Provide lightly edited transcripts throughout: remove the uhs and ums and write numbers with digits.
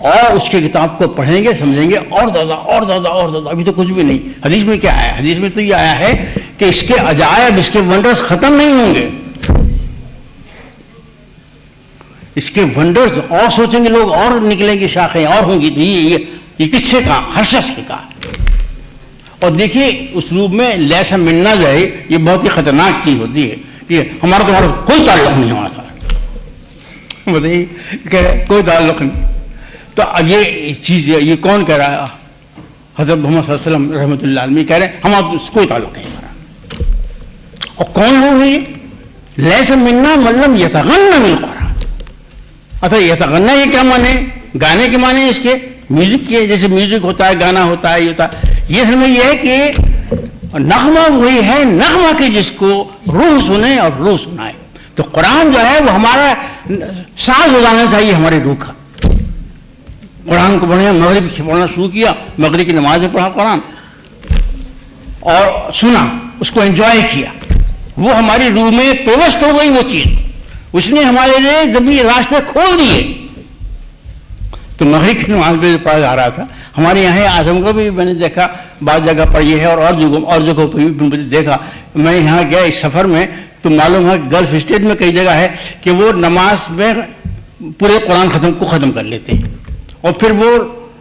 اور اس کی کتاب کو پڑھیں گے سمجھیں گے اور زیادہ اور زیادہ اور زیادہ. ابھی تو کچھ بھی نہیں. حدیث میں کیا آیا؟ حدیث میں تو یہ آیا ہے کہ اس کے عجائب اس کے ونڈرز ختم نہیں ہوں گے. اس کے ونڈرز اور سوچیں گے لوگ اور نکلیں گے شاخیں اور ہوں گی. تو یہ کس سے کہا؟ ہر شخص سے کہا. اور دیکھیے اسلوب میں لیسا ملنا جو ہے یہ بہت ہی خطرناک چیز ہوتی ہے کہ ہمارا تمہارا کوئی تعلق نہیں ہمارا ساتھ. بتائیے کہ کوئی تعلق نہیں. تو اب یہ چیز یہ کون کہہ رہا ہے؟ حضرت محمد صلی اللہ علیہ وسلم رحمۃ اللہ علیہ کہہ رہے ہیں ہمارا کوئی تعلق نہیں ہمارا. اور کون لوگ ہیں یہ؟ لیسا ملنا مطلب یتغنى بالقرآن. اچھا یتغنى یہ کیا معنی؟ گانے کے معنی اس کے میوزک کے، جیسے میوزک ہوتا ہے گانا ہوتا ہے یہ ہوتا ہے. یہ اصل میں یہ ہے کہ نغمہ وہی ہے نغمہ کے جس کو روح سنے اور روح سنائے. تو قرآن جو ہے وہ ہمارا ساز ہو جانا چاہیے ہماری روح کا. قرآن کو پڑھیں، مغرب پڑھنا شروع کیا، مغرب کی نماز میں پڑھا قرآن اور سنا، اس کو انجوائے کیا، وہ ہماری روح میں پیوست ہو گئی وہ چیز. اس نے ہمارے لیے زمین راستے کھول دیے. تو مغرب کی نماز میں پڑھا جا رہا تھا. ہمارے یہاں اعظم کو بھی میں نے دیکھا بعض جگہ پر یہ ہے اور جگہوں پہ بھی دیکھا. میں یہاں گیا اس سفر میں تو معلوم ہے گلف اسٹیٹ میں کئی جگہ ہے کہ وہ نماز میں پورے قرآن ختم کر لیتے ہیں اور پھر وہ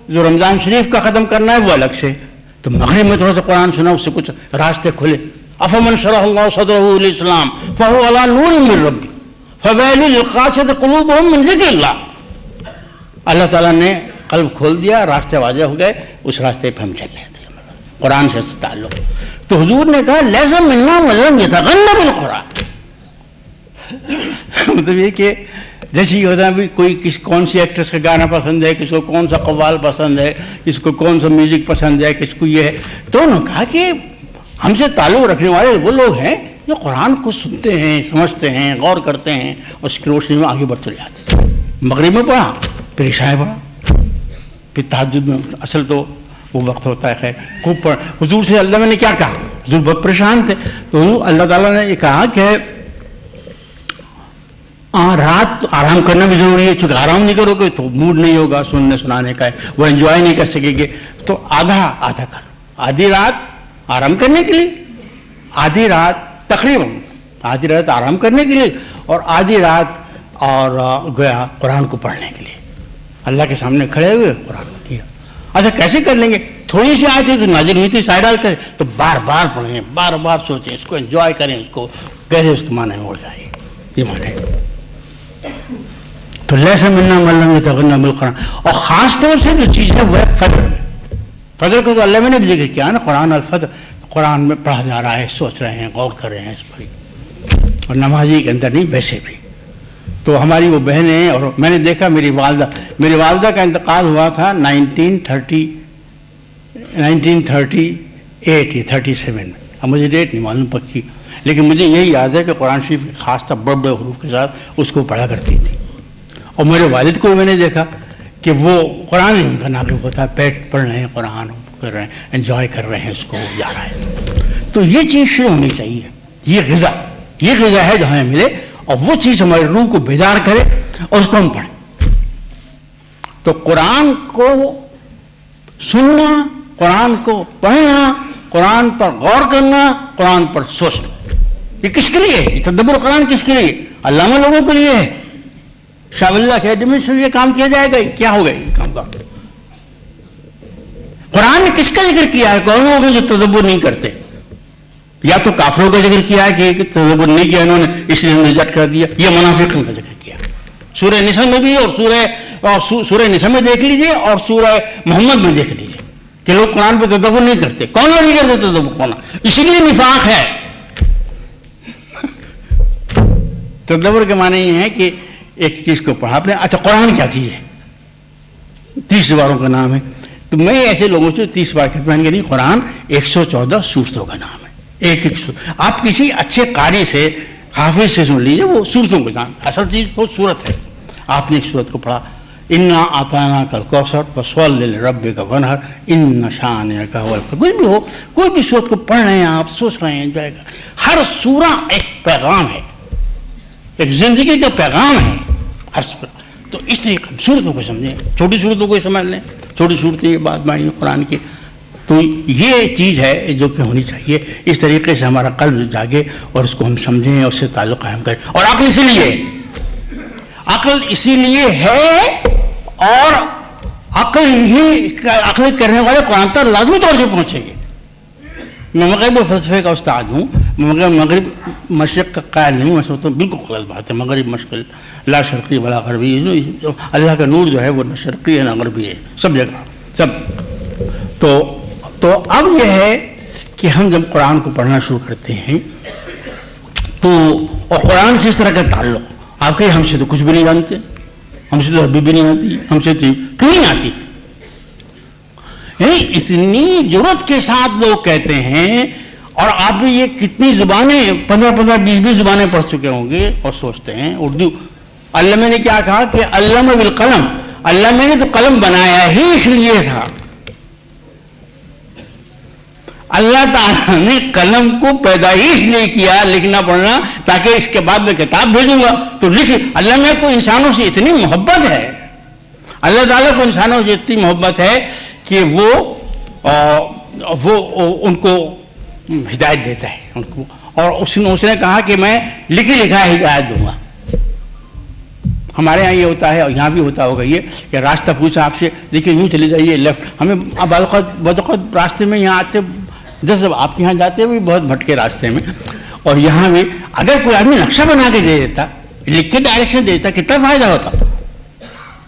جو رمضان شریف کا ختم کرنا ہے وہ الگ سے. تو مغرب میں تھوڑا سا قرآن سنا، اس سے کچھ راستے کھلے. افمن شرح اللہ صدرہ للاسلام فهو علی نور من ربہ فویل للقاسیۃ قلوبہم من ذکر اللہ. اللہ تعالیٰ نے قلب کھول دیا، راستے واضح ہو گئے، اس راستے پہ ہم چل رہے تھے. قرآن سے تعلق. تو حضور نے کہا لیسا منا مطلب یتغنى بالقرآن. مطلب یہ کہ جیسے یہ ہوتا ہے کوئی کون سی ایکٹریس کا گانا پسند ہے، کس کو کون سا قوال پسند ہے، کس کو کون سا میوزک پسند ہے، کس کو یہ ہے. تو انہوں نے کہا کہ ہم سے تعلق رکھنے والے وہ لوگ ہیں جو قرآن کو سنتے ہیں، سمجھتے ہیں، غور کرتے ہیں اور اس کی روشنی میں آگے بڑھتے جاتے ہیں. مغرب میں پڑھا، پھر عشاء پڑھا، پھر تہجد میں. اصل تو وہ وقت ہوتا ہے خیر خوب پڑھ. حضور سے اللہ نے کیا کہا؟ حضور بہت پریشان تھے. تو اللہ تعالیٰ نے یہ کہا کہ رات آرام کرنا بھی ضروری ہے. چونکہ آرام نہیں کرو گے تو موڈ نہیں ہوگا سننے سنانے کا، وہ انجوائے نہیں کر سکیں گے. تو آدھا کرو. آدھی رات آرام کرنے کے لیے، آدھی رات تقریباً آدھی رات آرام کرنے کے لیے اور آدھی رات اور گیا قرآن کو پڑھنے کے لیے. اللہ کے سامنے کھڑے ہوئے قرآن کو کیا. اچھا کیسے کر لیں گے؟ تھوڑی سی آیتیں تو نازل ہوئی تھی سائڈ کریں تو بار بار پڑھیں، بار بار سوچیں، اس کو انجوائے کریں، اس کو گہرے اس کے معنی میں اڑ جائے. یہ معنی تو لیسا منا من لم یتغنى بالقرآن. اور خاص طور سے جو چیز ہے وہ ہے فجر. فجر کو تو اللہ میں نے بھی ذکر کیا نا، قرآن الفجر. قرآن میں پڑھا جا رہا ہے، سوچ رہے ہیں، غور کر رہے ہیں اس پر. اور نمازی کے اندر نہیں ویسے بھی. تو ہماری وہ بہنیں ہیں اور میں نے دیکھا میری والدہ کا انتقال ہوا تھا 1938 یا 37 میں. اب مجھے ڈیٹ نہیں معلوم پکی، لیکن مجھے یہی یاد ہے کہ قرآن شریف خاص طور بڑے بڑے حروف کے ساتھ اس کو پڑھا کرتی تھی. اور میرے والد کو میں نے دیکھا کہ وہ قرآن ہی ان کا ناقب ہوتا ہے، بیٹھ پڑھ رہے ہیں قرآن کر رہے ہیں، انجوائے کر رہے ہیں، اس کو جا رہا ہے. تو یہ چیز شروع ہونی چاہیے. یہ غذا ہے جو ہمیں ملے اور وہ چیز ہماری روح کو بیدار کرے اور اس کو ہم پڑھیں. تو قرآن کو سننا، قرآن کو پڑھنا، قرآن پر غور کرنا، قرآن پر سوچنا، یہ کس کے لیے ہے؟ یہ تدبر قرآن کس کے لیے؟ علامہ لوگوں کے لیے ہے. شاہ ولی اللہ اکیڈمی سے یہ کام کیا جائے گا. کیا ہوگا یہ کام کا؟ قرآن نے کس کا ذکر کیا ہے؟ کون لوگ ہیں جو تدبر نہیں کرتے؟ یا تو کافروں کا ذکر کیا ہے کہ تدبر نہیں کیا انہوں نے اس لیے ریجیکٹ کر دیا، یا منافقین کا ذکر کیا. سورہ نساء میں بھی اور سورہ نساء میں دیکھ لیجئے اور سورہ محمد میں دیکھ لیجئے کہ لوگ قرآن پہ تدبر نہیں کرتے. کون لوگ نہیں کرتے تدبر؟ کون؟ اس لیے نفاق ہے. تدبر کے معنی یہ ہے کہ ایک چیز کو پڑھا آپ نے. اچھا قرآن کیا چیز ہے؟ 30 باروں کا نام ہے. تو میں ایسے لوگوں سے 30 بار کہتے ہیں کہ نہیں، قرآن 114 سورتوں کا نام ہے. ایک آپ کسی اچھے قاری سے، حافظ سے سن لیجیے، وہ سورتوں کا نام. اصل چیز وہ سورت ہے. آپ نے ایک سورت کو پڑھا، انا اعطیناک الکوثر فصلی لربک وانحر ان شانئک هو الابتر. کوئی بھی ہو، کوئی بھی سورت کو پڑھ رہے ہیں آپ، سوچ رہے ہیں، انجوائے کر. ہر سورہ ایک پیغام ہے، ایک زندگی کا پیغام ہے ہر سورہ. تو اس طریقے صورتوں کو سمجھیں، چھوٹی صورتوں کو سمجھ لیں، چھوٹی صورتیں بات مانی قرآن کی. تو یہ چیز ہے جو کہ ہونی چاہیے. اس طریقے سے ہمارا قلب جاگے اور اس کو ہم سمجھیں اور اس سے تعلق قائم کریں. اور عقل اسی لیے ہے اور عقل کرنے والے قرآن تک لازمی طور سے پہنچیں گے. میں مغرب و فلسفے کا استاد ہوں، مغرب مشرق کا قائل نہیں. میں سمجھتا ہوں بالکل غلط بات ہے. مغرب مشرق لا شرقی ولا غربی. اللہ کا نور جو ہے وہ نہ شرقی ہے نہ غربی ہے، سب جگہ سب. تو اب یہ ہے کہ ہم جب قرآن کو پڑھنا شروع کرتے ہیں تو اور قرآن سے اس طرح کا تعلق، آپ کہیں ہم سے تو کچھ بھی نہیں جانتے، ہم سے تو عربی بھی نہیں آتی، ہم سے تو کیوں نہیں آتی. یعنی اتنی جرات کے ساتھ لوگ کہتے ہیں. اور آپ یہ کتنی زبانیں 15 20 زبانیں پڑھ چکے ہوں گے اور سوچتے ہیں اردو. علامہ نے کیا کہا کہ علامہ بالقلم، علامہ نے تو قلم بنایا ہی اس لیے تھا. اللہ تعالیٰ نے قلم کو پیدا ہی اس لیے کیا لکھنا پڑھنا تاکہ اس کے بعد میں کتاب بھیجوں گا تو لکھ. علامہ کو انسانوں سے اتنی محبت ہے، اللہ تعالیٰ کو انسانوں سے اتنی محبت ہے کہ وہ ان کو ہدایت دیتا ہے ان کو. اور اس نے کہا کہ میں لکھی لکھا ہدایت دوں گا. ہمارے یہاں یہ ہوتا ہے اور یہاں بھی ہوتا ہوگا یہ کہ راستہ پوچھا آپ سے، دیکھیے یوں چلے جائیے لیفٹ. ہمیں بہت راستے میں یہاں آتے جب آپ کے یہاں جاتے بھی بہت بھٹکے راستے میں. اور یہاں بھی اگر کوئی آدمی نقشہ بنا کے دے دیتا، لکھ کے ڈائریکشن دے دیتا، کتنا فائدہ ہوتا.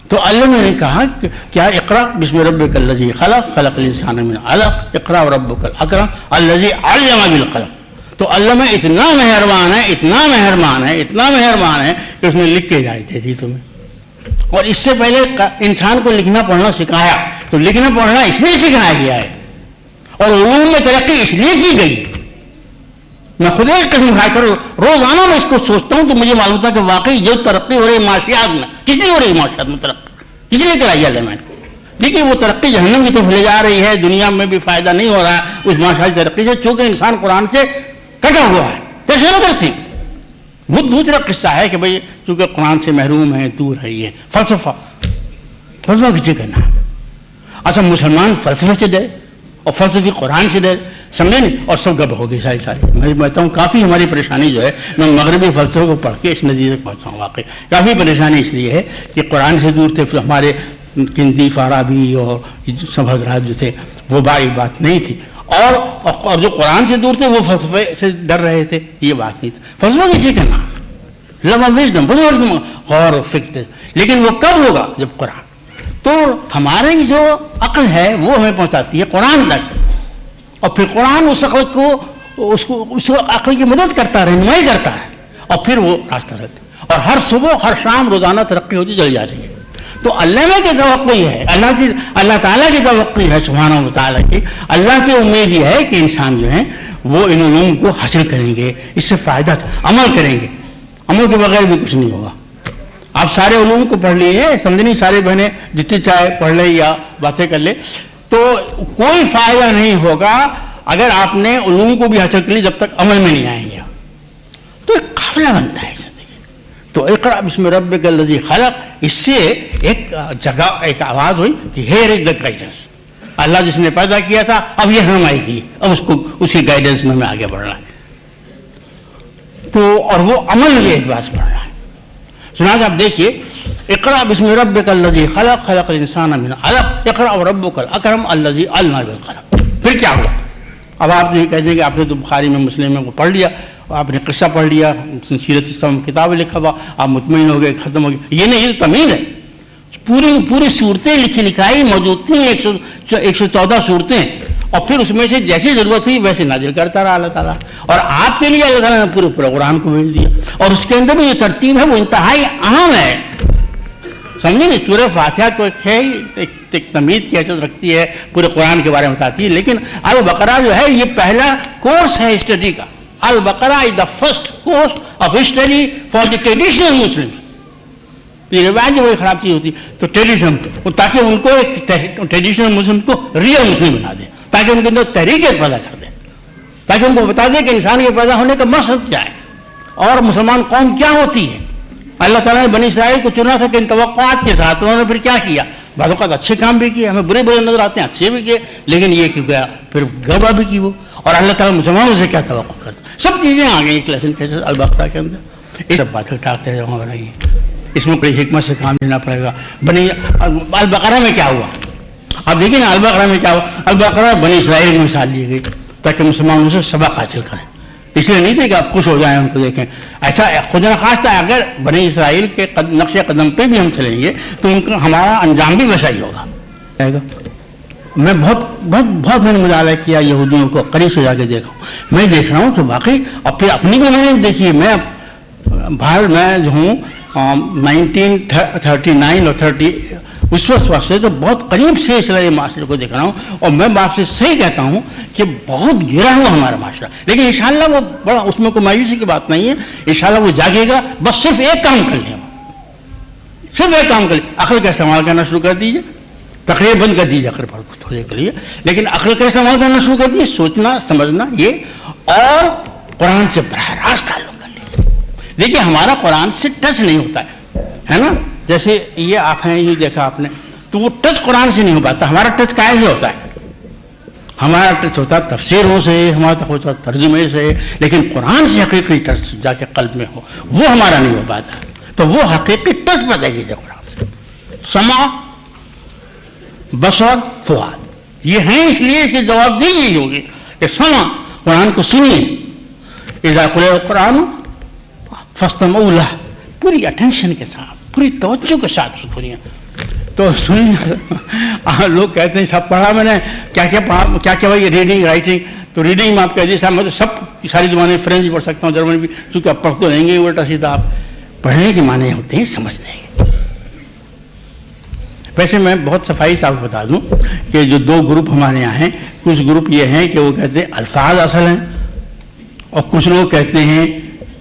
تو اللہ نے کہا کہ کیا اقرا بسم ربک الذی خلق خلق الانسان من علق اقرا وربک الاکرم الذی علم بالقلم. تو علامہ اتنا مہربان ہے، اتنا مہربان ہے، اتنا مہربان ہے کہ اس نے لکھ کے ہدایت دے دی تمہیں. اور اس سے پہلے انسان کو لکھنا پڑھنا سکھایا. تو لکھنا پڑھنا اس لیے سکھایا گیا ہے اور علوم میں ترقی اس لیے کی گئی. میں خود ایک قسم کھا کر روزانہ میں اس کو سوچتا ہوں تو مجھے معلوم تھا کہ واقعی جو ترقی ہو رہی ہے معاشیات میں، کس لیے ہو رہی ہے معاشیات میں ترقی؟ کس لیے کرائی ہے میں نے؟ دیکھیے وہ ترقی جہنم کی طرف لے جا رہی ہے. دنیا میں بھی فائدہ نہیں ہو رہا ہے اس معاشیاتی ترقی سے، چونکہ انسان قرآن سے کٹا ہوا ہے. کیسے نہ کرتی. وہ دوسرا قصہ ہے کہ بھئی چونکہ قرآن سے محروم ہے، دور ہے. یہ فلسفہ کسی کرنا. اچھا مسلمان فلسفے سے ڈرے اور فلسفی قرآن سے ڈرے، سمجھے نہیں، اور سب گڑبڑ ہو گئی ساری. میں بتاتا ہوں کافی ہماری پریشانی جو ہے، میں مغربی فلسفے کو پڑھ کے اس نتیجے تک پہنچا ہوں. واقعی کافی پریشانی اس لیے ہے کہ قرآن سے دور تھے. پھر ہمارے کندی فارابی اور سب حضرات جو تھے وہ بات نہیں تھی. اور جو قرآن سے دور تھے وہ فلسفے سے ڈر رہے تھے. یہ بات نہیں تھی. فلسفہ کسی کرنا غور و فکر، لیکن وہ کب ہوگا جب قرآن. تو ہماری جو عقل ہے وہ ہمیں پہنچاتی ہے قرآن تک، اور پھر قرآن اس عقل کو اس عقل کی مدد کرتا ہے، رہنمائی کرتا ہے، اور پھر وہ راستہ رکھتا ہے. اور ہر صبح ہر شام روزانہ ترقی ہوتی چلی جا رہی ہے. تو اللہ کی توقع یہ ہے، اللہ تعالیٰ کی توقع ہے سبحانہ و تعالیٰ کی. اللہ کی امید یہ ہے کہ انسان جو ہیں وہ ان علوم کو حاصل کریں گے، اس سے فائدہ عمل کریں گے. عمل کے بغیر بھی کچھ نہیں ہوگا. آپ سارے علوم کو پڑھ لیجیے، سمجھ نہیں سارے بہنیں جتنی چاہے پڑھ لے یا باتیں کر لے، تو کوئی فائدہ نہیں ہوگا اگر آپ نے علوم کو بھی حاصل کر لی جب تک عمل میں نہیں آئیں گے. تو ایک قافلہ بنتا ہے زندگی. تو اقرا بسم ربک الذی خلق، اس سے ایک جگہ ایک آواز ہوئی کہ ہیئر از دا گائیڈنس. اللہ جس نے پیدا کیا تھا اب یہ رہنمائی کی، اب اس کو اسی گائیڈنس میں ہمیں آگے بڑھنا ہے. تو اور وہ عمل کے اعتبار سے بڑھنا ہے. چنانچہ آپ دیکھیے اقرا بسم ربک الذی خلق خلق الانسان من علق اقرا وربک الاکرم الذی علم بالقلم. پھر کیا ہوا؟ اب آپ یہ کہتے ہیں کہ آپ نے تو بخاری میں مسلم میں کو پڑھ لیا، آپ نے قصہ پڑھ لیا، سیرت اسلام کتاب لکھا ہوا، آپ مطمئن ہو گئے، ختم ہو گئے. یہ نہیں، یہ تو تمیز ہے. پوری صورتیں لکھائی موجود تھیں، 114 صورتیں، اور پھر اس میں سے جیسی ضرورت ہوئی ویسے نازل کرتا رہا اللہ تعالیٰ. اور آپ کے لیے اللہ تعالیٰ نے پورے قرآن کو بھیج دیا. اور اس کے اندر بھی جو ترتیب ہے وہ انتہائی اہم ہے. سمجھے نہیں؟ سورہ فاتحہ تو ایک تمیز کی حیثیت رکھتی ہے، پورے قرآن کے بارے میں بتاتی ہے، لیکن البقرہ جو ہے یہ پہلا کورس ہے اسٹڈی کا. البقرہ is the first course of study for the traditional Muslim. یہ روایت جو خراب چیز ہوتی تو ٹریڈیشن، تاکہ ان کو ایک ٹریڈیشنل مسلم کو ریئل مسلم بنا دے، تاکہ ان کے اندر تحریک پیدا کر دے، تاکہ ان کو بتا دے کہ انسان کے پیدا ہونے کا مقصد کیا ہے اور مسلمان قوم کیا ہوتی ہے، اللہ تعالیٰ نے بنی اسرائیل کو چنا تھا کہ ان توقعات کے ساتھ انہوں نے پھر کیا کیا؟ بعض اوقات اچھے کام بھی کیے، ہمیں برے برے نظر آتے ہیں، اچھے بھی کیے، لیکن یہ کیوں گیا پھر گڑبڑ بھی کی وہ. اور اللہ تعالیٰ مسلمانوں سے کیا توقع کرتا؟ سب چیزیں آ گئی ایک لیسن کے البقرہ کے اندر. یہ سب باتیں ٹاکتے ہو رہی ہیں، اس میں بڑی حکمت سے کام لینا پڑے گا. بنی البقرہ میں کیا ہوا؟ اب دیکھیں نا البقرہ میں کیا ہوا. البقرہ بنی اسرائیل کی مثال لی گئی تاکہ مسلمانوں سے سبق حاصل کریں. اس لیے نہیں تھے کہ آپ خوش ہو جائیں ان کو دیکھیں. ایسا خدا نخواستہ اگر بنی اسرائیل کے نقش قدم پہ بھی ہم چلیں گے تو ان کا ہمارا انجام بھی ویسا ہی ہوگا. میں بہت میں نے مطالعہ کیا یہودیوں کو قریب سے جا کے دیکھا ہوں. میں دیکھ رہا ہوں کہ واقعی اب پھر اپنی کو میں نے دیکھی. میں باہر میں جو ہوں 1939 اور 30 اس وقت سے تو بہت قریب سے اسرائیلی معاشرے کو دیکھ رہا ہوں. اور میں آپ سے صحیح کہتا ہوں کہ بہت گرا ہوا ہمارا معاشرہ. لیکن انشاءاللہ وہ بڑا اس میں کوئی مایوسی کی بات نہیں ہے. انشاءاللہ وہ جاگے گا. بس صرف ایک کام کر لیں، صرف ایک کام کر لیں، عقل کا استعمال کرنا شروع کر دیجیے. تقریر بند کر دیجیے عقل پر تھوڑے کے لیے، لیکن عقل کا استعمال کرنا شروع کر دیجیے. سوچنا سمجھنا یہ، اور قرآن سے براہ راست تعلق کر لیجیے. دیکھیے ہمارا قرآن سے ٹچ نہیں ہوتا ہے نا. جیسے یہ آپ ہیں، یہ دیکھا آپ نے، تو وہ ٹچ قرآن سے نہیں ہو پاتا. ہمارا ٹچ کائے سے ہوتا ہے؟ ہمارا ٹچ ہوتا ہے تفسیروں سے، ہمارا ٹچ ہوتا ہے ترجمے سے، لیکن قرآن سے حقیقی ٹچ جا کے قلب میں ہو وہ ہمارا نہیں ہو پاتا. تو وہ حقیقی ٹچ پیدا کیجیے قرآن سے. سمع، بصر، فؤاد یہ ہیں، اس لیے اس کی جواب دی یہی ہوگی کہ سمع، قرآن کو سنیے. اذا قرئ القرآن فاستمعوا لہ، پوری اٹینشن کے ساتھ، پوری توجہ کے ساتھ سنیے. تو سنیے. لوگ کہتے ہیں سب پڑھا میں نے، کیا کیا پڑھا، کیا کیا بھائی ریڈنگ رائٹنگ. تو ریڈنگ میں آپ کہہ دیجیے صاحب میں تو سب ساری زبانیں، فرینچ بھی پڑھ سکتا ہوں، جرمن بھی، چونکہ آپ پڑھ تو لیں گے الٹا سیدھا. آپ پڑھنے کے معنی ہوتے ہیں سمجھنے کے. ویسے میں بہت صفائی سے آپ کو بتا دوں کہ جو دو گروپ ہمارے یہاں ہیں، کچھ گروپ یہ ہیں کہ وہ کہتے ہیں الفاظ اصل ہیں، اور کچھ لوگ کہتے ہیں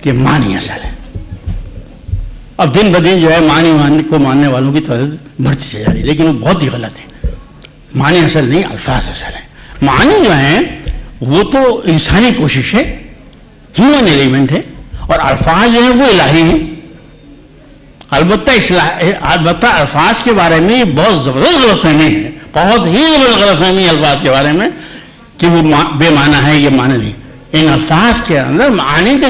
کہ معنی اصل ہے. اب دن بدن جو ہے معنی کو ماننے والوں کی تعداد بڑھتی چلی جا رہی ہے، لیکن وہ بہت ہی غلط ہے. معنی اصل نہیں، الفاظ اصل ہیں. معنی جو ہیں وہ تو انسانی کوشش ہے، ہیومن ایلیمنٹ ہے، اور الفاظ جو ہیں وہ الہی ہیں. البتہ الفاظ کے بارے میں بہت زبردست غلط فہمی ہے، بہت ہی غلط فہمی الفاظ کے بارے میں کہ وہ بے معنی ہے، یہ معنی نہیں. ان الفاظ کے اندر معنی کے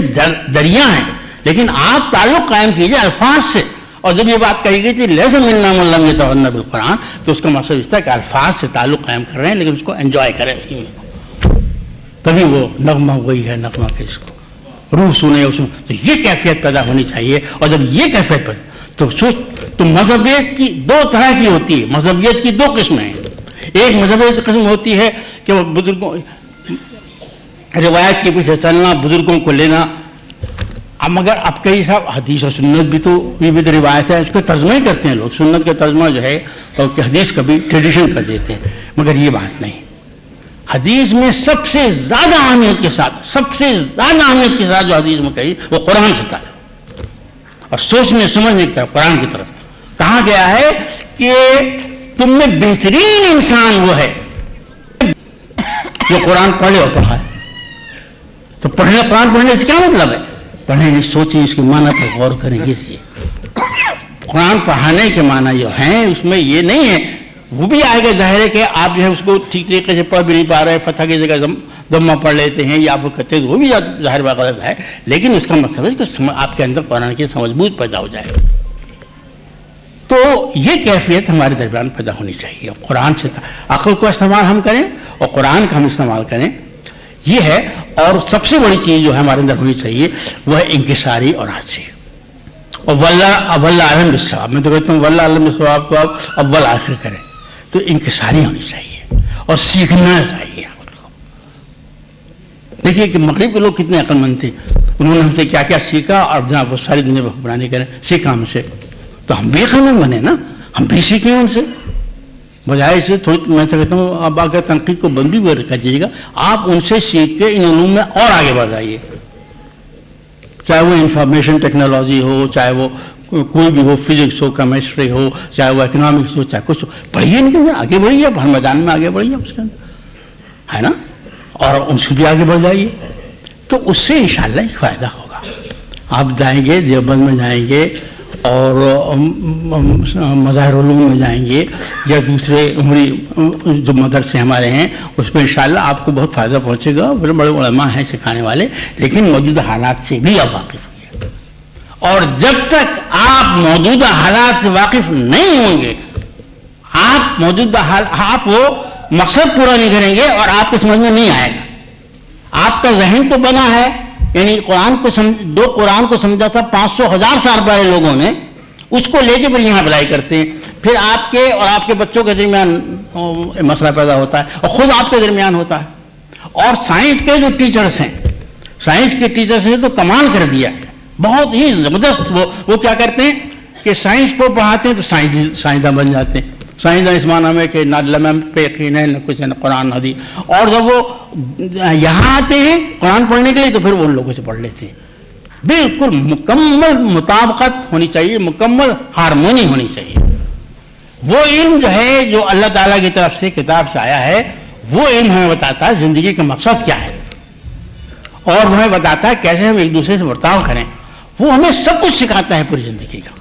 دریا ہیں، لیکن آپ تعلق قائم کیجئے الفاظ سے. اور جب یہ بات کہی گئی تھی لیس منا من لم یتغنى بالقرآن، تو اس کا مقصد اس تھا کہ الفاظ سے تعلق قائم کر رہے ہیں، لیکن اس کو انجوائے کریں اسی میں. تبھی وہ نغمہ وہی ہے، نغمہ کہ اس کو روح سنے اس میں. تو یہ کیفیت پیدا ہونی چاہیے. اور جب یہ کیفیت پیدا تو سوچ، تو مذہبیت کی دو طرح کی ہوتی ہے. مذہبیت کی دو قسمیں ہیں. ایک مذہبیت قسم ہوتی ہے کہ وہ بزرگوں روایت کے پیچھے چلنا، بزرگوں کو لینا. اب مگر اب کئی صاحب حدیث اور سنت بھی تو یہ بھی تو روایت ہے، اس کے ترجمے کرتے ہیں لوگ. سنت کا ترجمہ جو ہے کہ حدیث کا بھی ٹریڈیشن کر دیتے ہیں، مگر یہ بات نہیں. حدیث میں سب سے زیادہ اہمیت کے ساتھ جو حدیث میں کہی وہ قرآن سے تعلق اور سوچنے سمجھنے کی طرف، قرآن کی طرف کہا گیا ہے کہ تم میں بہترین انسان وہ ہے جو قرآن پڑھے اور پڑھائے. تو قرآن پڑھنے سے کیا مطلب ہے؟ پڑھیں، سوچیں، اس کے معنی پر غور کریں. قرآن پڑھانے کے معنی جو ہیں اس میں یہ نہیں ہے. وہ بھی آئے گا، ظاہر ہے کہ آپ جو ہے اس کو ٹھیک طریقے سے پڑھ بھی نہیں پا رہے، فتح کی جگہ ضمہ پڑھ لیتے ہیں یا آپ کو کہتے ہیں، وہ بھی ظاہر بات غلط ہے. لیکن اس کا مطلب ہے کہ آپ کے اندر قرآن کی سمجھ بوجھ پیدا ہو جائے. تو یہ کیفیت ہمارے درمیان پیدا ہونی چاہیے. قرآن سے عقل کو استعمال ہم کریں اور قرآن کا ہم استعمال کریں، یہ ہے. اور سب سے بڑی چیز جو ہے ہمارے اندر ہونی چاہیے وہ ہے انکساری اور عاجزی. اور واللہ اعلم بالصواب، میں تو کہتا ہوں واللہ اعلم بالصواب کو آپ اول آخر کریں. تو انکساری ہونی چاہیے اور سیکھنا چاہیے. دیکھیے کہ مغرب کے لوگ کتنے عقل مند تھے، انہوں نے ہم سے کیا کیا سیکھا، اور جناب وہ ساری دنیا میں حکمرانی کریں سیکھا ہم سے. تو ہم بھی عقل مند بنے نا، ہم بھی سیکھیں ان سے. بجائے سے تھوڑی میں کہتا ہوں آپ آگے تنقید کو بند بھی کر دیجیے گا، آپ ان سے سیکھ کے ان علوم میں اور آگے بڑھ جائیے. چاہے وہ انفارمیشن ٹیکنالوجی ہو، چاہے وہ کوئی بھی ہو، فزکس ہو، کیمسٹری ہو، چاہے وہ اکنامکس ہو، چاہے کچھ ہو، پڑھیے نہیں کہ آگے بڑھیے. ہر میدان میں آگے بڑھیے اس کے اندر، ہے نا. اور ان سے بھی آگے بڑھ جائیے، تو اس سے انشاءاللہ ایک فائدہ ہوگا. آپ جائیں گے دیوبند میں جائیں گے اور مظاہر علوم میں جائیں گے یا دوسرے عمری جو مدرسے ہمارے ہیں اس میں انشاءاللہ آپ کو بہت فائدہ پہنچے گا. بڑے بڑے علماء ہیں سکھانے والے, لیکن موجودہ حالات سے بھی آپ واقف ہوئے. اور جب تک آپ موجودہ حالات سے واقف نہیں ہوں گے, آپ موجودہ آپ وہ مقصد پورا نہیں کریں گے اور آپ کو سمجھ میں نہیں آئے گا. آپ کا ذہن تو بنا ہے, یعنی قرآن کو سمجھا تھا 500,000 سال پہلے لوگوں نے, اس کو لے کے پھر یہاں اپلائی کرتے ہیں. پھر آپ کے اور آپ کے بچوں کے درمیان مسئلہ پیدا ہوتا ہے اور خود آپ کے درمیان ہوتا ہے. اور سائنس کے جو ٹیچرز ہیں, سائنس کے ٹیچرز نے تو کمال کر دیا, بہت ہی زبردست. وہ کیا کرتے ہیں کہ سائنس کو پڑھاتے ہیں تو سائنسداں بن جاتے ہیں. سائنسداں اس معنی میں کہ نہ علم پہ یقین ہے, نہ کچھ ہے, نہ قرآن حدیث. اور جب وہ یہاں آتے ہیں قرآن پڑھنے کے لیے تو پھر وہ ان لوگوں سے پڑھ لیتے ہیں. بالکل مکمل مطابقت ہونی چاہیے, مکمل ہارمونی ہونی چاہیے. وہ علم جو ہے جو اللہ تعالیٰ کی طرف سے کتاب سے آیا ہے, وہ علم ہمیں بتاتا ہے زندگی کا مقصد کیا ہے, اور وہ ہمیں بتاتا ہے کیسے ہم ایک دوسرے سے برتاؤ کریں. وہ ہمیں سب کچھ سکھاتا ہے پوری زندگی کا.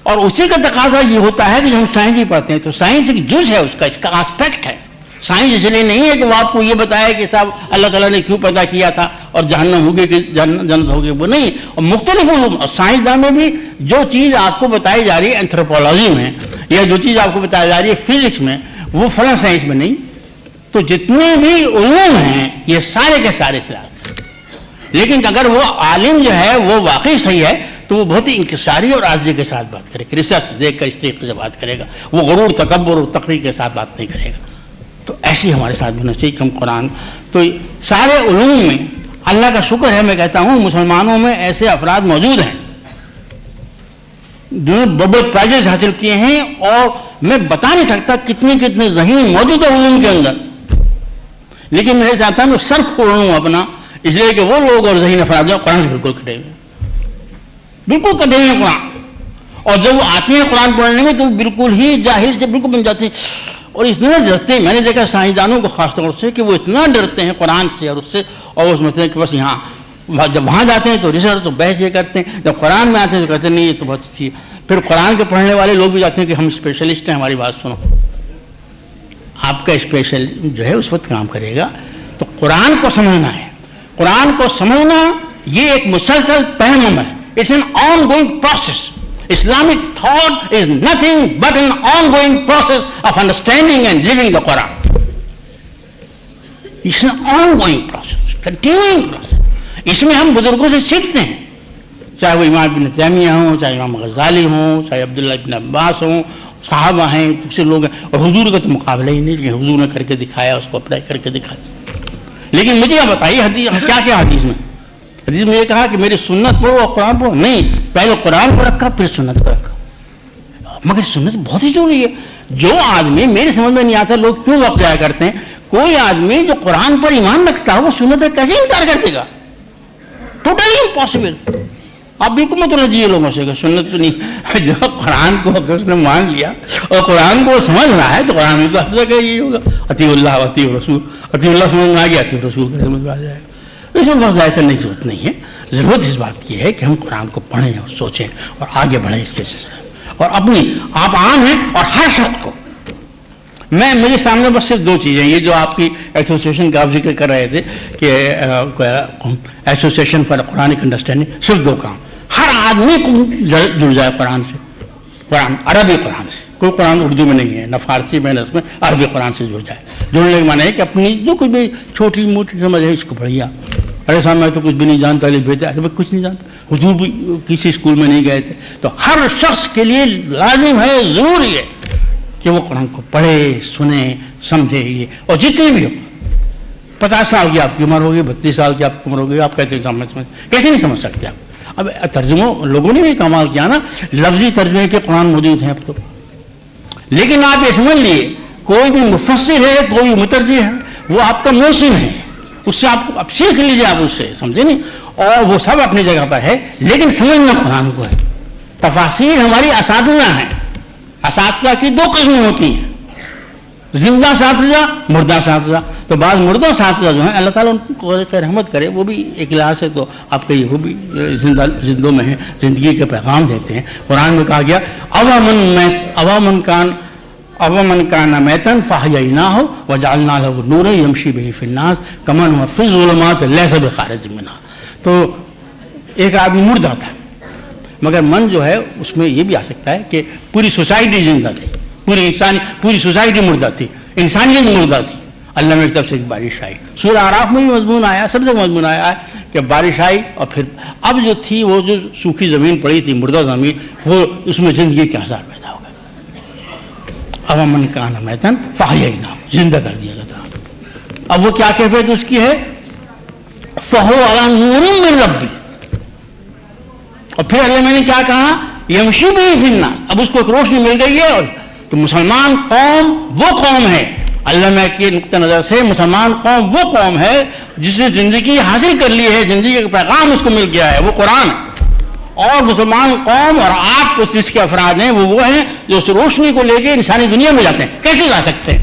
اور اسی کا تقاضا یہ ہوتا ہے کہ جو ہم سائنس ہی پڑھتے ہیں تو سائنس ایک جز ہے, اس کا آسپیکٹ ہے. سائنس اس لیے نہیں ہے کہ وہ آپ کو یہ بتائے کہ صاحب اللہ تعالیٰ نے کیوں پیدا کیا تھا اور جہنم ہوگی کہ جنت ہوگی, وہ نہیں. اور مختلف علوم اور سائنسداں میں بھی جو چیز آپ کو بتائی جا رہی ہے اینتھروپولوجی میں, یا جو چیز آپ کو بتائی جا رہی ہے فزکس میں, وہ فلاں سائنس میں نہیں. تو جتنے بھی علوم ہیں یہ سارے کے سارے سلسلے ہیں. لیکن اگر وہ عالم جو ہے وہ واقعی صحیح ہے تو وہ بہت ہی انکساری اور عاجزی کے ساتھ بات کرے گا, ریسرچ دیکھ کر اس طریقے سے بات کرے گا. وہ غرور, تکبر اور تقریر کے ساتھ بات نہیں کرے گا. تو ایسی ہمارے ساتھ ہونا چاہیے کہ ہم قرآن, تو سارے علوم میں اللہ کا شکر ہے, میں کہتا ہوں مسلمانوں میں ایسے افراد موجود ہیں جنہوں نے بڑے پرائزز حاصل کیے ہیں, اور میں بتا نہیں سکتا کتنے ذہین موجود ہیں علوم کے اندر. لیکن میں چاہتا ہوں سر کھولوں اپنا, اس لیے کہ وہ لوگ اور ذہین افراد جو قرآن سے بالکل کٹے ہوئے, بالکل کٹے ہوئے قرآن. اور جب وہ آتے ہیں قرآن پڑھنے میں تو بالکل ہی جاہل سے بالکل بن جاتے ہیں. اور اتنا ڈرتے ہیں, میں نے دیکھا سائنسدانوں کو خاص طور سے کہ وہ اتنا ڈرتے ہیں قرآن سے اور اس سے, اور وہ سمجھتے ہیں کہ بس یہاں جب وہاں جاتے ہیں تو ریسرچ تو بحث یہ کرتے ہیں, جب قرآن میں آتے ہیں تو کہتے ہیں نہیں یہ تو بہت اچھی ہے. پھر قرآن کے پڑھنے والے لوگ بھی جاتے ہیں کہ ہم اسپیشلسٹ ہیں, ہماری بات سنو. آپ کا اسپیشل جو ہے اس وقت کام کرے گا. تو قرآن کو سمجھنا ہے, قرآن کو سمجھنا یہ ایک مسلسل پہلو ہے. It's an ongoing process. Islamic thought is nothing but an ongoing process of understanding and living the Quran. It's an ongoing process, continuing process. اس میں ہم بزرگوں سے سیکھتے ہیں, چاہے وہ امام ابن تیمیہ ہوں, چاہے امام غزالی ہوں, چاہے عبداللہ ابن عباس ہوں, صحابہ ہیں, دوسرے لوگ ہیں. اور حضور کا تو مقابلہ ہی نہیں, کہ حضور نے کر کے دکھایا, اس کو اپلائی کر کے دکھا دیا. لیکن مجھے یہ بتائیے حدیث کیا حدیث میں, حدیث میں یہ کہا کہ میری سنت پڑھو اور قرآن پڑھو, نہیں, پہلے قرآن کو رکھا پھر سنت کو رکھا. مگر سنت بہت ہی ضروری ہے. جو آدمی, میری سمجھ میں نہیں آتا لوگ کیوں وقت ضائع کرتے ہیں, کوئی آدمی جو قرآن پر ایمان رکھتا ہے وہ سنت کا کیسے انکار کر دے گا؟ Totally impossible. آپ بالکل مت رجیے لوگوں سے کہ سنت تو نہیں. جو قرآن کو اگر اس نے مان لیا اور قرآن کو سمجھ رہا ہے تو قرآن میں تو حفظ کا یہی ہوگا, اطیع اللہ اطیع رسول. اطیع اللہ سمجھ میں آ گیا, اطیع رسول کا سمجھ میں آ جائے گا. اس میں وقت ضائع کرنے کی ضرورت نہیں ہے. ضرورت اس بات کی ہے کہ ہم قرآن کو پڑھیں اور سوچیں اور آگے بڑھیں اس کے سلسلے. اور اپنی آپ عام ہیں اور ہر شخص کو, میرے سامنے بس صرف دو چیزیں, یہ جو آپ کی ایسوسیشن کا آپ ذکر کر رہے تھے کہ ایسوسیشن فار قرآنک انڈرسٹینڈنگ, صرف دو کام. ہر آدمی کو جڑ جائے قرآن سے, قرآن عربی قرآن سے. کوئی قرآن اردو میں نہیں ہے, نہ فارسی میں, نہ اس میں, عربی قرآن سے جڑ جائے. جڑنے کا معنی ہے کہ اپنی جو کچھ بھی چھوٹی موٹی سمجھ ہے اس کو پڑھیے. ارے صاحب میں تو کچھ بھی نہیں جانتا, کچھ نہیں جانتا, حضور بھی کسی اسکول میں نہیں گئے تھے. تو ہر شخص کے لیے لازم ہے, ضروری ہے کہ وہ قرآن کو پڑھے, سنے, سمجھے. یہ اور جتنے بھی ہو, 50 سال کی آپ کی عمر ہوگی, 32 سال کی آپ کی عمر ہوگی, آپ کہتے ہیں کیسے نہیں سمجھ سکتے آپ. اب ترجموں لوگوں نے بھی کمال کیا نا, لفظی ترجمے کے قرآن موجود ہیں اب تو. لیکن آپ یہ سمجھ لیے کوئی بھی مفسر ہے, کوئی بھی مترجم ہے, وہ آپ کا محسن ہے. اس سے آپ اب سیکھ لیجیے, آپ اس سے سمجھے نہیں. اور وہ سب اپنی جگہ پر ہے, لیکن سمجھنا قرآن کو ہے. تفاسیر ہماری اساتذہ ہیں. اساتذہ کی دو قسمیں ہوتی ہیں. زندہ اساتذہ مردہ اساتذہ. تو بعض مردہ اساتذہ جو ہیں اللہ تعالیٰ ان کو رحمت کرے, وہ بھی ایک لحاظ سے تو آپ کے یہ بھی زندوں میں ہیں, زندگی کے پیغام دیتے ہیں. قرآن میں کہا گیا اوامن کان میتن فاحییناہ وجعلنا لہ نورا یمشی بہ فی الناس کمن ہو فی الظلمات لیس بخارج منہا. تو ایک آدمی مردہ تھا, مگر من جو ہے اس میں یہ بھی آ سکتا ہے کہ پوری سوسائٹی زندہ تھی, پوری سوسائٹی مردہ تھی, انسانیت مردہ تھی. اللہ میں ایک طرف سے ایک بارش آئی. سورہ اعراف میں بھی مضمون آیا, سب سے مضمون آیا ہے کہ بارش آئی اور پھر اب جو تھی وہ جو سوکھی زمین پڑی تھی, مردہ زمین, وہ اس میں زندگی کے آثار پیدا ہو گئے. اوامن کان میتن فاحییناہ, زندہ کر دیا گیا تھا. اب وہ کیا کیفیت اس کی ہے؟ فہو علی نور من ربی. اور پھر اللہ میں نے کیا کہا؟ یمشی بہ فی الناس. اب اس کو ایک روشنی مل گئی ہے. اور تو مسلمان قوم وہ قوم ہے, علامہ کے نقطہ نظر سے مسلمان قوم وہ قوم ہے جس نے زندگی حاصل کر لی ہے, زندگی کا پیغام اس کو مل گیا ہے, وہ قرآن. اور مسلمان قوم اور آپ اس کے افراد ہیں, وہ ہیں جو اس روشنی کو لے کے انسانی دنیا میں جاتے ہیں. کیسے جا سکتے ہیں؟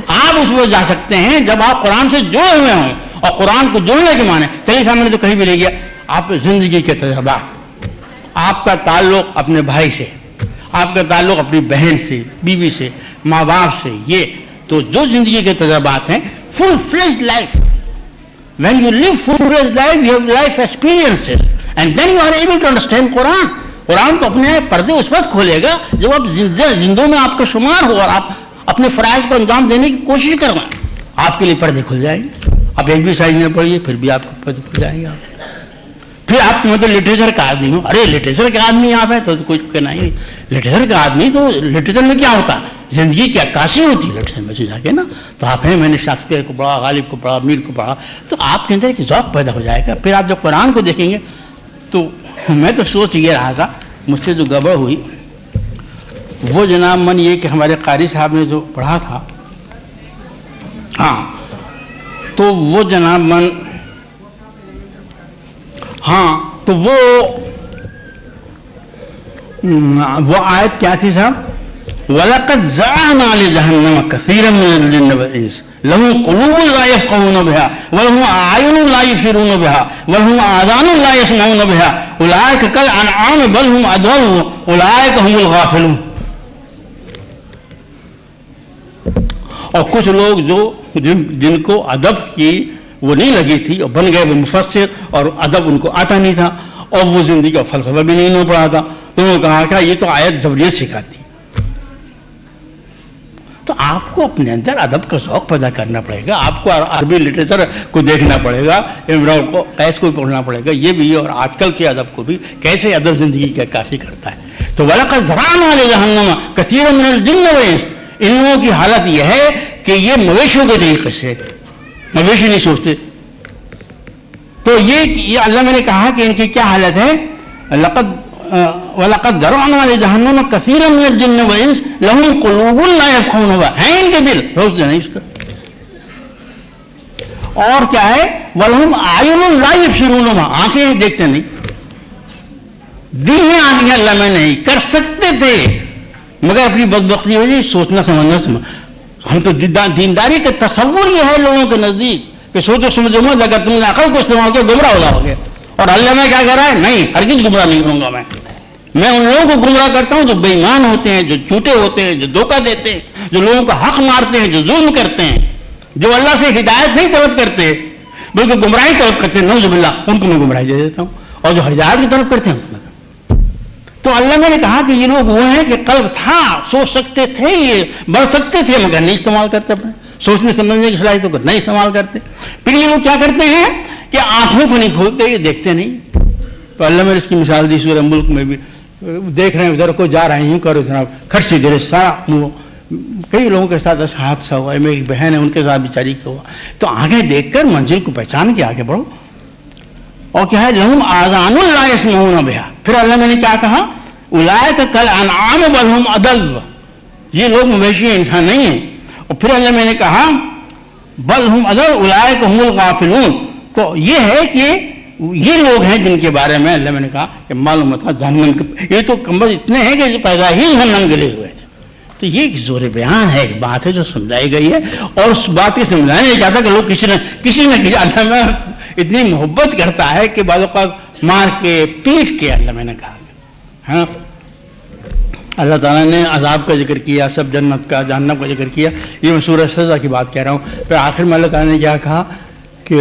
آپ اس وقت جا سکتے ہیں جب آپ قرآن سے جڑے ہوئے ہوں. اور قرآن کو جوڑنے کے معنی چلیے سامنے تو کہیں بھی لے گیا, آپ زندگی کے تجربات, آپ کا تعلق اپنے بھائی سے, آپ کا تعلق اپنی بہن سے, بیوی سے, ماں باپ سے, یہ تو جو زندگی کے تجربات ہیں, full fledged life. When you live full fledged life, you have life experiences, and then you are able to understand Quran. قرآن تو اپنے پردے اس وقت کھولے گا جب آپ زندوں میں آپ کا شمار ہو اور آپ اپنے فرائض کو انجام دینے کی کوشش کرنا, آپ کے لیے پردے کھل جائیں گے. آپ ایک بھی سائز نہ پڑھیے پھر بھی آپ کو پردے کھل جائیں گے. پھر آپ مطلب لٹریچر کا آدمی ہو, ارے لٹریچر کا آدمی آپ ہیں تو کچھ کہنا ہی نہیں. لٹریچر کا آدمی تو لٹریچر میں کیا ہوتا ہے؟ زندگی کی عکاسی ہوتی ہے لٹریچر میں سے جا کے نا. تو آپ ہیں, میں نے شیکسپیئر کو پڑھا, غالب کو پڑھا, میر کو پڑھا, تو آپ کے اندر ایک ذوق پیدا ہو جائے گا. پھر آپ جب قرآن کو دیکھیں گے تو میں تو سوچ یہ رہا تھا, مجھ سے جو گڑبڑ ہوئی وہ جناب من یہ کہ ہمارے قاری صاحب نے جو پڑھا تھا, ہاں تو وہ جناب من, ہاں تو وہ آیت کیا تھی صاحب؟ وَلَقَدْ زَرَعْنَا لِجَهَنَّمَ كَثِيرًا مِنَ الْجِنِّ وَالْإِنسِ لَهُمْ قُلُوبٌ لَا يَفْقَهُونَ بِهَا وَلَهُمْ أَعْيُنٌ لَا يُبْصِرُونَ بِهَا وَلَهُمْ آذَانٌ لَا يَسْمَعُونَ بِهَا أُولَٰئِكَ كَالْأَنْعَامِ بَلْ هُمْ أَضَلُّ أُولَٰئِكَ هُمُ الْغَافِلُونَ. اور کچھ لوگ جو جن کو ادب کی وہ نہیں لگی تھی اور بن گئے وہ مفسر, اور ادب ان کو آتا نہیں تھا اور وہ زندگی کا فلسفہ بھی نہیں پڑھا تھا, تو انہوں نے کہا کہ یہ تو آیت جبریت سکھاتی. تو آپ کو اپنے اندر ادب کا ذوق پیدا کرنا پڑے گا, آپ کو عربی لٹریچر کو دیکھنا پڑے گا, امراؤ کو قیس کو پڑھنا پڑے گا, یہ بھی, اور آج کل کے ادب کو بھی, کیسے ادب زندگی کا عکاسی کرتا ہے. تو وَلَقَدْ زَرَعْنَا لِجَهَنَّمَ كَثِيرًا مِنَ الْجِنِّ وَالْإِنسِ. ان لوگوں کی حالت یہ ہے کہ یہ مویشیوں کے طریقے سے, مویشی نہیں سوچتے. تو یہ اللہ میں نے کہا کہ ان کی کیا حالت ہے؟ وَلَقَدْ ذَرَعْنَا لِجَهَنَّمَ كَثِيرًا مِنَ الْجِنِّ وَالْإِنسِ لَهُمْ قُلُوبٌ لَا يَفْقَهُونَ بِهَا. ہیں ان کے دل, روز نہیں اس کا. اور کیا ہے؟ وَلَهُمْ أَعْيُنٌ لَا يُبْصِرُونَ بِهَا. آنکھیں دیکھتے نہیں, دی ہیں آنکھیں اللہ میں نہیں, کر سکتے تھے مگر اپنی بدبختی ہو جائے, سوچنا سمجھنا. ہم تو دینداری کا تصور یہ ہے لوگوں کے نزدیک کہ سوچو سمجھو مت, اگر تم نے عقل کو استعمال کیا گمراہ ہو جاؤ گے. اور اللہ میں کیا کہہ رہا ہے؟ نہیں, ہرگز گمراہ نہیں کروں گا. میں ان لوگوں کو گمراہ کرتا ہوں جو بے ایمان ہوتے ہیں, جو جھوٹے ہوتے ہیں, جو دھوکہ دیتے ہیں, جو لوگوں کا حق مارتے ہیں, جو ظلم کرتے ہیں, جو اللہ سے ہدایت نہیں طلب کرتے بلکہ گمراہی طلب کرتے ہیں, نعوذ باللہ, ان کو میں گمراہی دے دیتا ہوں. اور جو ہدایت کی طلب کرتے ہیں تو اللہ میں نے کہا کہ یہ لوگ وہ ہیں کہ قلب تھا, سوچ سکتے تھے, یہ بڑھ سکتے تھے مگر نہیں استعمال کرتے, اپنے سوچنے سمجھنے کی صلاحیتوں کو نہیں استعمال کرتے. پھر یہ لوگ کیا کرتے ہیں کہ آنکھوں کو نہیں کھولتے, یہ دیکھتے نہیں. تو اللہ میں نے اس کی مثال دی سورہ ملک میں بھی, دیکھ رہے ہیں ادھر کو جا رہے ہیں, کرو جناب کھرسی گرے سارا. کئی لوگوں کے ساتھ ایسا حادثہ ہوا ہے, میری بہن ہے ان کے ساتھ بیچاری کا ہوا. تو آگے دیکھ کر منزل کو پہچان کے آگے بڑھو. اور کیا ہے؟ لہم آذان لا یسمعون بہا. پھر اللہ میں نے کیا کہا؟ اولئک کالانعام بل ہم اضل. یہ لوگ مویشی انسان نہیں ہیں. اور پھر اللہ میں نے کہا بل ہم اضل اولئک هم الغافلون. تو یہ ہے کہ یہ لوگ ہیں جن کے بارے میں اللہ میں نے کہا کہ معلوم تھا جہنم کے, یہ تو کمبل اتنے ہیں کہ پیدا ہی جہنم کے لیے ہوئے تھے. تو یہ ایک زور بیان ہے، ایک بات ہے جو سمجھائی گئی ہے، اور اس بات کو سمجھانا نہیں چاہتا کہ لوگ کسی نہ کسی اللہ میں اتنی محبت کرتا ہے کہ بعض اوقات مار کے پیٹ کے اللہ میں نے کہا. ہاں اللہ تعالیٰ نے عذاب کا ذکر کیا، سب جنت کا جہنم کا ذکر کیا، یہ میں سورہ سجدہ کی بات کہہ رہا ہوں. پھر آخر میں اللہ تعالیٰ نے کیا کہا کہ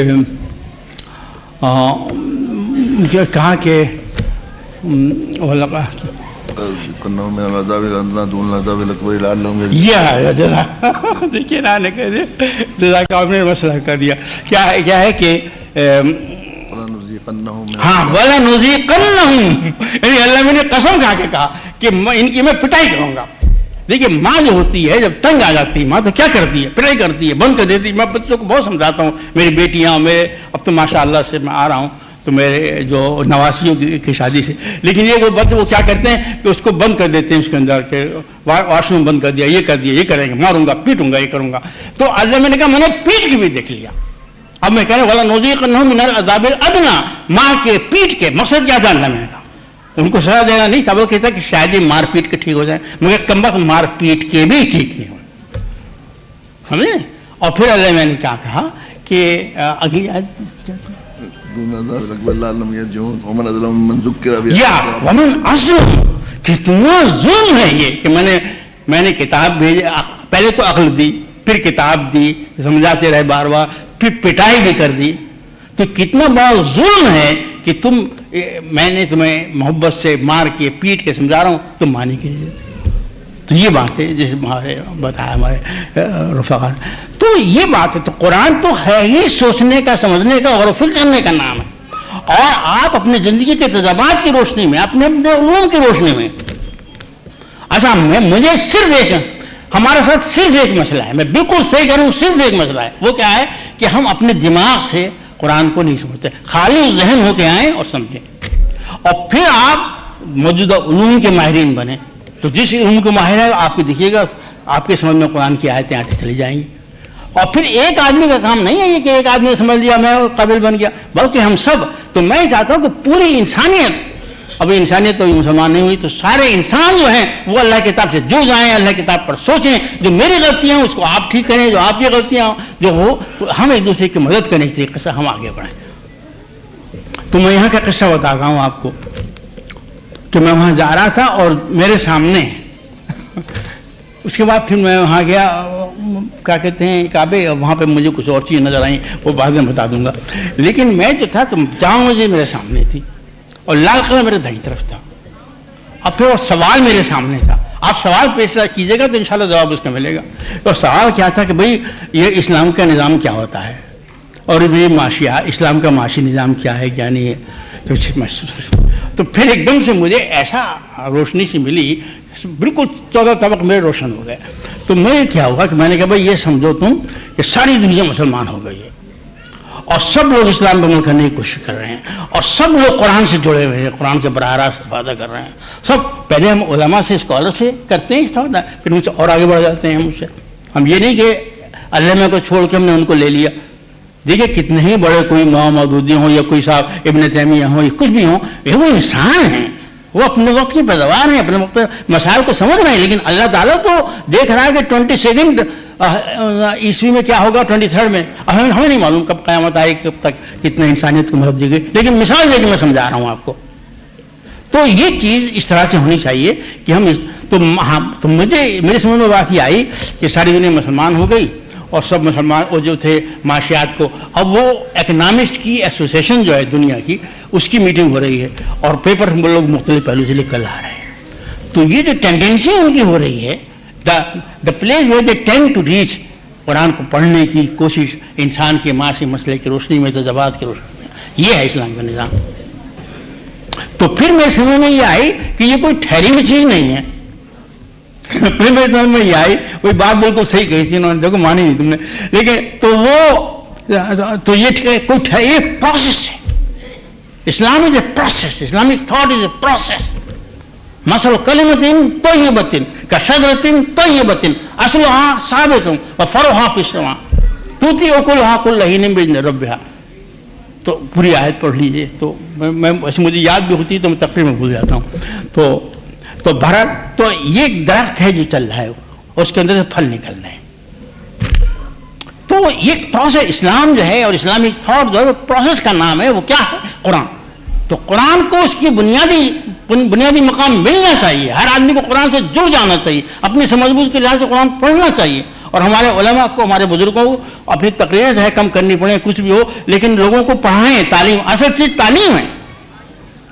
دیکھیے نا نے مسئلہ کر دیا. کیا ہے کہ ہاں وَلَنُذِيقَنَّهُمْ، یعنی اللہ میں نے قسم کھا کے کہا کہ ان کی میں پٹائی کروں گا. دیکھیے ماں جو ہوتی ہے جب تنگ آ جاتی ہے ماں تو کیا کرتی ہے؟ پٹائی کرتی ہے، بند کر دیتی ہے. میں بچوں کو بہت سمجھاتا ہوں، میری بیٹیاں میرے اب تو ماشاء اللہ سے میں آ رہا ہوں تو میرے جو نواسیوں کی شادی سے، لیکن یہ بچے وہ کیا کرتے ہیں کہ اس کو بند کر دیتے ہیں اس کے اندر کہ واش روم بند کر دیا، یہ کر دیا، یہ کریں گے، ماروں گا، پیٹوں گا، یہ کروں گا. تو اللہ میں نے کہا میں نے پیٹ کی بھی دیکھ لیا. اب میں کہہ رہا ہوں وَلَنُذِيقَنَّهُم مِّنَ الْعَذَابِ الْأَدْنَىٰ، ماں کے پیٹ کے مقصد کیا تھا؟ اللہ میں نے کہا ان کو سزا دینا نہیں تھا، وہ کہتا کہ شاید ہی مار پیٹ کے ٹھیک ہو جائے، مگر کم وقت مار پیٹ کے بھی ٹھیک نہیں ہوئے. سمجھے؟ اور پھر اللہ میں نے کیا کہا کہ اگلی ومن اظلم، کتنا ظلم ہے یہ کہ میں نے کتاب بھیجی، پہلے تو عقل دی، پھر کتاب دی، سمجھاتے رہے بار بار، پھر پٹائی بھی کر دی. تو کتنا بڑا ظلم ہے کہ میں نے تمہیں محبت سے مار کے پیٹ کے سمجھا رہا ہوں، تم ماننے کے لیے. تو یہ بات ہے جیسے بتایا ہمارے رفقا. تو یہ بات ہے. تو قرآن تو ہے ہی سوچنے کا، سمجھنے کا، غور و فکر کرنے کا نام ہے. اور آپ اپنے زندگی کے تجربات کی روشنی میں، اپنے علوم کی روشنی میں، اچھا مجھے صرف ایک ہمارے ساتھ صرف ایک مسئلہ ہے، میں بالکل صحیح کروں، صرف ایک مسئلہ ہے. وہ کیا ہے کہ ہم اپنے دماغ سے قرآن کو نہیں سمجھتے، خالی ذہن ہو کے آئیں اور سمجھیں، اور پھر آپ موجودہ علوم کے ماہرین بنیں. تو جس علوم کے ماہر ہے آپ کو دیکھیے گا آپ کے سمجھ میں قرآن کی آیتیں آتی چلی جائیں گی. اور پھر ایک آدمی کا کام نہیں ہے یہ کہ ایک آدمی نے سمجھ لیا میں قابل بن گیا، بلکہ ہم سب. تو میں چاہتا ہوں کہ پوری انسانیت، اب انسانیت تو مسلمان نہیں ہوئی تو سارے انسان جو ہیں وہ اللہ کی کتاب سے جڑ جائیں، اللہ کی کتاب پر سوچیں، جو میری غلطیاں ہیں اس کو آپ ٹھیک کریں، جو آپ کی غلطیاں جو ہو تو ہم ایک دوسرے کی مدد کرنے کے طریقے سے ہم آگے بڑھیں. تو میں یہاں کا قصہ بتاتا ہوں آپ کو کہ میں وہاں جا رہا تھا اور میرے سامنے اس کے بعد پھر میں وہاں گیا، کیا کہتے ہیں کعبے، وہاں پہ مجھے کچھ اور چیز نظر آئیں، وہ بعد میں بتا دوں گا. لیکن میں جو تھا تو جامع مسجد میرے سامنے تھی اور لال قلعہ میرے دائیں طرف تھا، اور پھر وہ سوال میرے سامنے تھا. آپ سوال پیش کیجیے گا تو انشاءاللہ جواب اس کا ملے گا. تو سوال کیا تھا کہ بھئی یہ اسلام کا نظام کیا ہوتا ہے، اور یہ اسلام کا معاشی نظام کیا ہے کیا نہیں ہے. تو پھر ایک دم سے مجھے ایسا روشنی سی ملی، بالکل 14 طبق میرے روشن ہو گئے. تو میں کیا ہوا کہ میں نے کہا بھائی یہ سمجھو تم کہ ساری دنیا مسلمان ہو گئی ہے اور سب لوگ اسلام پر عمل کرنے کی کوشش کر رہے ہیں، اور سب لوگ قرآن سے جڑے ہوئے ہیں، قرآن سے براہ راست استفادہ کر رہے ہیں. سب پہلے ہم علماء سے، اسکالر سے کرتے ہیں استفادہ، پھر ان سے اور آگے بڑھ جاتے ہیں. ہم سے ہم یہ نہیں کہ علامہ کو چھوڑ کے ہم نے ان کو لے لیا. دیکھیے کتنے ہی بڑے کوئی امام مودودی ہوں یا کوئی صاحب ابن تیمیہ ہوں یا کچھ بھی ہوں، یہ وہ انسان ہیں، وہ اپنے وقت کی پیداوار ہیں، اپنے وقت مسائل کو سمجھ رہے ہیں. لیکن اللہ تعالیٰ تو دیکھ رہا ہے کہ 22 عیسوی میں کیا ہوگا، 23 میں. ہمیں نہیں معلوم کب قیامت آئے، کب تک کتنا انسانیت کو مدد دی گئی. لیکن مثال دے کے میں سمجھا رہا ہوں آپ کو. تو یہ چیز اس طرح سے ہونی چاہیے کہ ہم تو میرے سمجھ میں بات یہ آئی کہ ساری دنیا مسلمان ہو گئی اور سب مسلمان وہ جو تھے معاشیات کو، اب وہ اکنامسٹ کی ایسوسیشن جو ہے دنیا کی، اس کی میٹنگ ہو رہی ہے اور پیپر ہم لوگ مختلف پہلو سے لکھ کر لا رہے ہیں. تو یہ جو ٹینڈنسی ان کی ہو رہی ہے، the place where they tend to reach, قرآن کو پڑھنے کی کوشش انسان کے معاشی مسئلے کی روشنی میں، تجربات کی روشنی میں، یہ ہے اسلام کا نظام. تو پھر میرے سمجھ میں یہ آئی کہ یہ کوئی ٹھہری ہوئی چیز نہیں ہے. پھر میرے سمجھ میں یہ آئی، وہی بات بالکل صحیح کہی تھی انہوں نے، دیکھو مانی نہیں تم نے، لیکن تو یہ کوئی یہ پروسیس ہے. Islam is a process, Islamic thought is a process. مثل کلمۃ طیبۃ کشجرۃ طیبۃ اصلها ثابت وفرعها فی السماء تؤتی اکلها کل حین باذن ربها. تو پوری آیت پڑھ لیجیے. تو میں مجھے یاد بھی ہوتی ہے تو میں تقریر میں بھول جاتا ہوں. تو بہرحال تو یہ ایک درخت ہے جو چل رہا ہے، اور اس کے اندر سے پھل نکلنے ہیں. تو یہ پروسیس اسلام جو ہے اور اسلامک تھاٹ جو ہے وہ پروسیس کا نام ہے. وہ کیا ہے؟ قرآن. تو قرآن کو اس کی بنیادی مقام ملنا چاہیے. ہر آدمی کو قرآن سے جڑ جانا چاہیے, اپنی سمجھ بوجھ کے لحاظ سے قرآن پڑھنا چاہیے. اور ہمارے علماء کو, ہمارے بزرگوں کو اپنی تقریر سے کم کرنی پڑے, کچھ بھی ہو, لیکن لوگوں کو پڑھائیں. تعلیم, اصل چیز تعلیم ہے.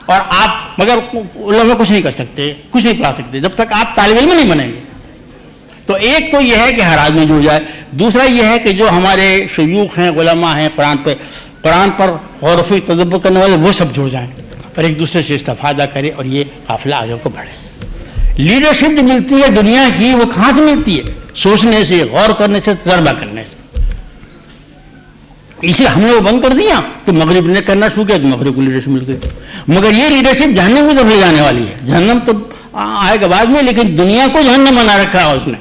اور آپ مگر علماء کچھ نہیں کر سکتے, کچھ نہیں پڑھا سکتے جب تک آپ طالب علم نہیں بنیں گے. تو ایک تو یہ ہے کہ ہر آدمی جڑ جائے. دوسرا یہ ہے کہ جو ہمارے شیوخ ہیں, علماء ہیں, قرآن پر غور و فکر تدبر کرنے والے, وہ سب جڑ جائیں اور ایک دوسرے سے استفادہ کرے اور یہ قافلہ آگے کو بڑھے. لیڈرشپ جو ملتی ہے دنیا کی, وہ کہاں سے ملتی ہے؟ سوچنے سے, غور کرنے سے, تجربہ کرنے سے. اسے ہم نے وہ بند کر دیا تو مغرب نے کرنا شروع کیا, تو مغرب کو لیڈرشپ مل گئی. مگر یہ لیڈرشپ جہنم کی طرف لے جانے والی ہے. جہنم تو آئے گا بعد میں, لیکن دنیا کو جہنم بنا رکھا ہے اس نے.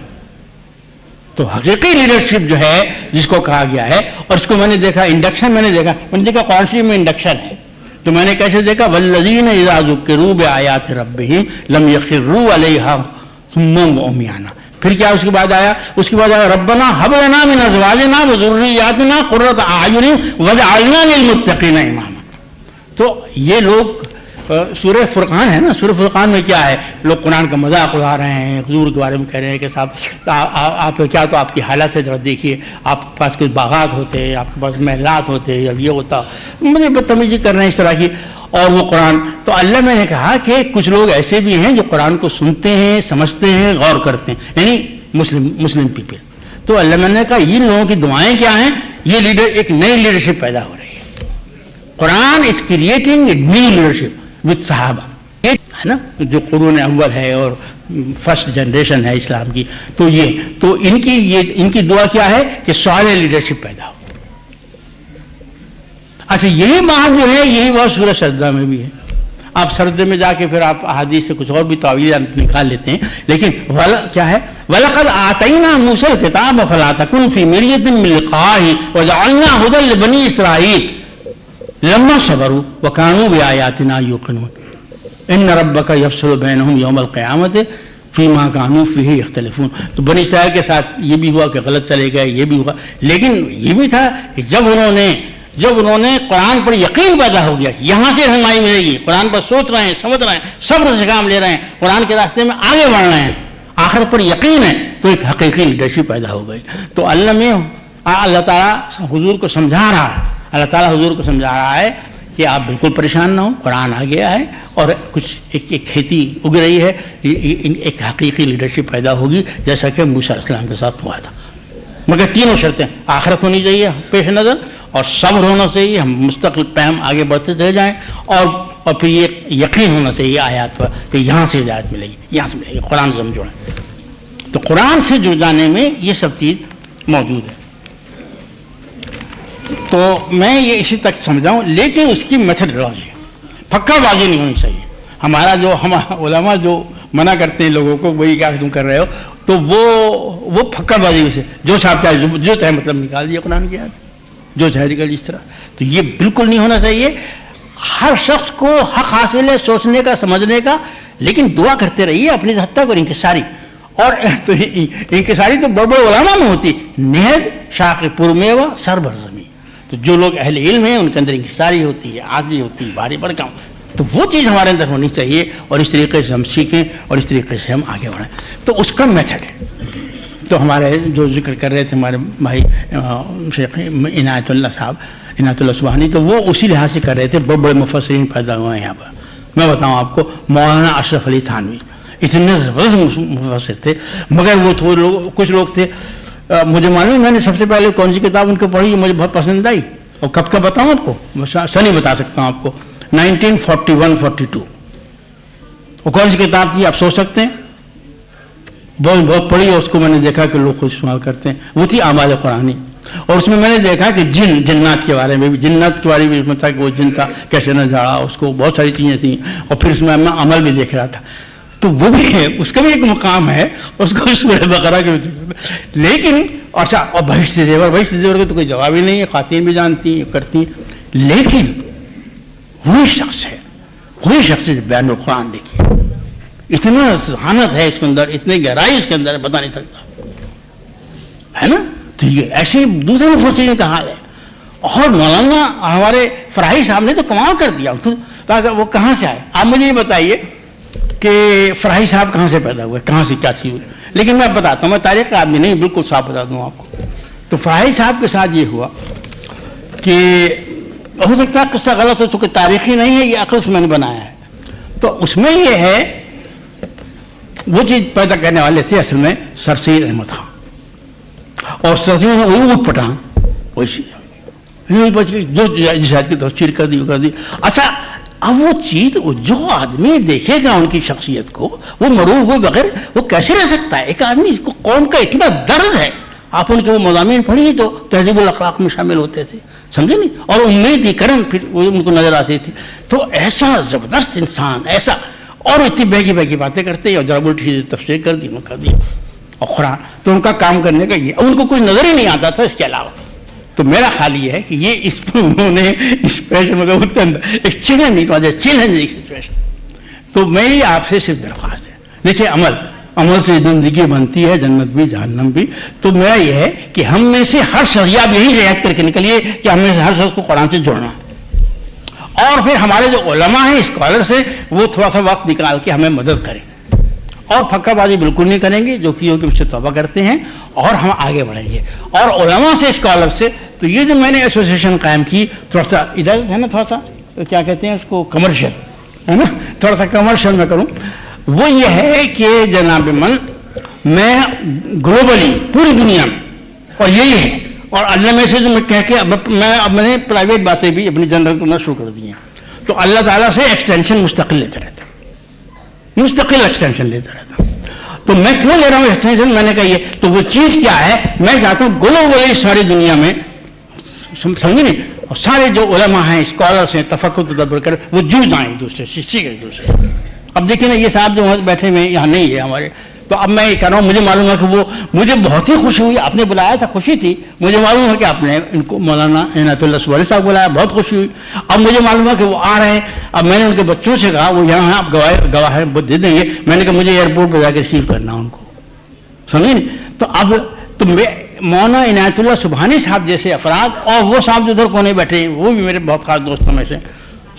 تو حقیقی لیڈرشپ جو ہے جس کو کہا گیا ہے, اور اس کو میں نے دیکھا انڈکشن, میں نے دیکھا قرآن شریف میں انڈکشن ہے. تو میں نے کیسے دیکھا؟ والذین اذا ذکروا بآیات ربہم لم یخروا علیہا صما وعمیانا. پھر کیا اس کے بعد آیا؟ اس کے بعد آیا ربنا ھب لنا من ازواجنا وذریاتنا قرۃ اعین واجعلنا للمتقین اماما. تو یہ لوگ سورہ فرقان ہے نا, سورہ فرقان میں کیا ہے؟ لوگ قرآن کا مذاق اڑا رہے ہیں, حضور کے بارے میں کہہ رہے ہیں کہ صاحب آپ کیا, تو آپ کی حالت ہے ذرا دیکھیے, آپ کے پاس کچھ باغات ہوتے, آپ کے پاس محلات ہوتے, اب یہ ہوتا, مجھے بدتمیزی کر رہے ہیں اس طرح کی. اور وہ قرآن, تو اللہ میں نے کہا کہ کچھ لوگ ایسے بھی ہیں جو قرآن کو سنتے ہیں, سمجھتے ہیں, غور کرتے ہیں, یعنی مسلم پیپل. تو اللہ میں نے کہا ان لوگوں کی دعائیں کیا ہیں؟ یہ ایک نئی لیڈرشپ پیدا ہو رہی ہے. Quran is creating a new leadership with صحابہ, ہے نا, جو قرون اول ہے اور فرسٹ جنریشن ہے اسلام کی. تو یہ تو ان کی دعا کیا ہے کہ صالح لیڈرشپ پیدا ہو. اچھا, یہی بات جو ہے یہی بات سورہ سجدہ میں بھی ہے. آپ سجدے میں جا کے پھر آپ احادیث سے کچھ اور بھی تعویل نکال لیتے ہیں, لیکن کیا ہے؟ وَلَقَدْ آتَيْنَا مُوسَى الْكِتَابَ فَلَا تَكُنْ فِي مِرْيَةٍ مِّن لِقَائِهِ وَجَعَلْنَا هُدًى لِبَنِي إِسْرَائِيلَ لما صبروا وكانوا بآياتنا يوقنون ان ربك يفصل بينهم يوم القيامة فيما كانوا فيه يختلفون. تو بنی اسرائیل کے ساتھ یہ بھی ہوا کہ غلط چلے گئے, یہ بھی ہوا, لیکن یہ بھی تھا کہ جب انہوں نے قرآن پر یقین پیدا ہو گیا, یہاں سے رہنمائی ملے گی, قرآن پر سوچ رہے ہیں, سمجھ رہے ہیں, صبر سے کام لے رہے ہیں, قرآن کے راستے میں آگے بڑھ رہے ہیں, آخرت پر یقین ہے, تو ایک حقیقی لیڈرشپ پیدا ہو گئی. تو اللہ تعالیٰ حضور کو سمجھا رہا ہے, اللہ تعالیٰ حضور کو سمجھا رہا ہے کہ آپ بالکل پریشان نہ ہوں, قرآن آ گیا ہے اور کچھ ایک کھیتی اگ رہی ہے, ایک حقیقی لیڈرشپ پیدا ہوگی جیسا کہ موسیٰ علیہ السلام کے ساتھ ہوا تھا. مگر تینوں شرطیں, آخرت ہونی چاہیے پیش نظر, اور صبر ہونا چاہیے, ہم مستقل پہم آگے بڑھتے چلے جائیں, اور پھر یہ یقین ہونا چاہیے آیات پر کہ یہاں سے ہدایت ملے گی, یہاں سے ملے گی, قرآن سے ہم جڑیں. تو قرآن سے جڑ جانے میں یہ سب چیز موجود ہے. تو میں یہ اسی تک سمجھاؤں, لیکن اس کی میتھڈولوجی پھکا بازی نہیں ہونی چاہیے. ہمارا علماء جو منع کرتے ہیں لوگوں کو, وہی کیا تم کر رہے ہو, تو وہ پھکا بازی سے جو صاحب چاہے جو چاہے مطلب نکال دیا قرآن کی آیت, جو چاہے نکال اس طرح. تو یہ بالکل نہیں ہونا چاہیے. ہر شخص کو حق حاصل ہے سوچنے کا, سمجھنے کا, لیکن دعا کرتے رہیے اپنی حد تک. اور انکساری, اور تو انکساری تو بڑے بڑے علماء میں ہوتی, نہد شاق پرمیوہ سر بر زمین. تو جو لوگ اہل علم ہیں ان کے اندر انکساری ہوتی ہے, عاجزی ہوتی ہے, بھاری بھرکم. تو وہ چیز ہمارے اندر ہونی چاہیے, اور اس طریقے سے ہم سیکھیں اور اس طریقے سے ہم آگے بڑھیں. تو اس کا میتھڈ ہے. تو ہمارے جو ذکر کر رہے تھے ہمارے بھائی شیخ عنایت اللہ صاحب, عنایت اللہ سبحانی, تو وہ اسی لحاظ سے کر رہے تھے. بڑے بڑے مفسرین پیدا ہوئے ہیں یہاں پر. میں بتاؤں آپ کو, مولانا اشرف علی تھانوی اتنے زبردست مفسر تھے, مگر وہ کچھ لوگ تھے, مجھے معلوم, میں نے سب سے پہلے کون سی کتاب ان کو پڑھی مجھے بہت پسند آئی, اور کب کا بتاؤں آپ کو, سنی بتا سکتا ہوں آپ کو, 1941-42. وہ کون سی کتاب تھی آپ سوچ سکتے ہیں؟ بہت پڑھی, اور اس کو میں نے دیکھا کہ لوگ خود استعمال کرتے ہیں. وہ تھی اعمال قرآنی, اور اس میں نے دیکھا کہ جنات کے بارے میں بھی, جنات کے بارے میں تھا کہ وہ جن کا کیسے نہ جاڑا, اس کو بہت ساری چیزیں تھیں. اور پھر اس میں میں عمل بھی دیکھ رہا تھا, تو وہ بھی ہے, اس کا بھی ایک مقام ہے, اس کو سورہ بقرہ کے. لیکن اچھا, اور بہشت زیور کا تو کوئی جواب ہی نہیں ہے, خواتین بھی جانتی ہیں, کرتی ہیں. لیکن وہی شخص ہے بیان القرآن. دیکھیے اتنا ذہانت ہے اس کے اندر, اتنی گہرائی اس کے اندر, بتا نہیں سکتا. ہے نا. تو یہ ایسے دوسرے مفسرین کا حال ہے. اور مولانا ہمارے فراہی صاحب نے تو کمال کر دیا. وہ کہاں سے آئے؟ آپ مجھے یہ بتائیے کہ فراہی صاحب کہاں سے پیدا ہوئے, کہاں سے کیا چیز ہوئی. لیکن میں بتاتا ہوں, میں تاریخ کا آدمی نہیں, بالکل صاف بتا دوں آپ کو. تو فراہی صاحب کے ساتھ یہ ہوا کہ ہو سکتا ہے قصہ غلط ہو, چونکہ تاریخی نہیں ہے, یہ عقل سے میں نے بنایا ہے. تو اس میں یہ ہے, وہ چیز پیدا کرنے والے تھے اصل میں سر سید احمد خان, اور سر سید اونٹ پٹھان وہی چیز جو جسات کی تفسیر کر دی. اچھا اب وہ چیز جو آدمی دیکھے گا ان کی شخصیت کو, وہ مروب ہوئے بغیر وہ کیسے رہ سکتا ہے؟ ایک آدمی کو قوم کا اتنا درد ہے. آپ ان کے وہ مضامین پڑھیے جو تہذیب الاخلاق میں شامل ہوتے تھے, سمجھے نہیں, اور امید ہی کرن پھر وہ ان کو نظر آتی تھی. تو ایسا زبردست انسان, ایسا, اور اتنی بہگی باتیں کرتے, اور ضرب الٹھی تفسیر کر دی, کر دیا, اور قرآن. تو ان کا کام کرنے کا یہ, ان کو کچھ نظر ہی نہیں آتا تھا اس کے علاوہ. تو میرا خیال یہ ہے کہ یہ اس پر انہوں نے اسپیشل ایک چیلنجنگ سچویشن. تو میری آپ سے صرف درخواست ہے, دیکھیے عمل سے زندگی بنتی ہے, جنت بھی جہنم بھی. تو میرا یہ ہے کہ ہم میں سے ہر شخص, آپ یہی رعایت کر کے نکلیے کہ ہم میں سے ہر شخص کو قرآن سے جوڑنا, اور پھر ہمارے جو علماء ہیں, اسکالرس ہیں, وہ تھوڑا سا وقت نکال کے ہمیں مدد کریں, اور پھکا بازی بالکل نہیں کریں گے, جو کہ اس سے توبہ کرتے ہیں, اور ہم آگے بڑھیں گے. اور علماء سے, اسکالر سے, تو یہ جو میں نے ایسوسیشن قائم کی, تھوڑا سا اجازت ہے نا, تھوڑا سا کیا کہتے ہیں اس کو, کمرشل ہے نا, تھوڑا سا کمرشل میں کروں. وہ یہ ہے کہ جناب من, میں گلوبلی پوری دنیا میں, اور یہی ہے, اور اللہ میں سے جو میں کہہ کے اب میں نے پرائیویٹ باتیں بھی اپنی جنرل کرنا شروع کر دی ہیں. تو اللہ تعالیٰ سے ایکسٹینشن مستقل لیتا رہتا, مستقل ایکسٹینشن لیتا رہتا. تو میں کیوں لے رہا ہوں ایکسٹینشن؟ میں نے کہا یہ, تو وہ چیز کیا ہے, میں چاہتا ہوں گلوبلی ساری دنیا میں, سمجھے نہیں, اور سارے جو علماء ہیں, اسکالرس ہیں, تفکر تدبر کریں, وہ جڑ جائیں ایک دوسرے سے, سیکھیں ایک دوسرے سے. اب دیکھیں نا, یہ صاحب جو وہاں بیٹھے ہوئے یہاں نہیں ہے ہمارے, تو اب میں یہ کہہ رہا ہوں, مجھے معلوم ہے کہ وہ, مجھے بہت ہی خوشی ہوئی, آپ نے بلایا تھا, خوشی تھی. مجھے معلوم ہے کہ آپ نے ان کو مولانا عنایت اللہ سوری صاحب بلایا, بہت خوشی ہوئی. اب مجھے معلوم ہے کہ وہ آ رہے ہیں. اب میں نے ان کے بچوں سے کہا, وہ یہاں ہیں, آپ گواہ دے دیں گے. میں نے کہا مجھے ایئرپورٹ پہ جا کے ریسیو کرنا ان کو, سمجھے. تو اب تو مولانا عنایت اللہ سبحانی صاحب جیسے افراد, اور وہ صاحب جو ادھر کونے بیٹھے ہیں, وہ بھی میرے بہت خاص دوستوں میں سے,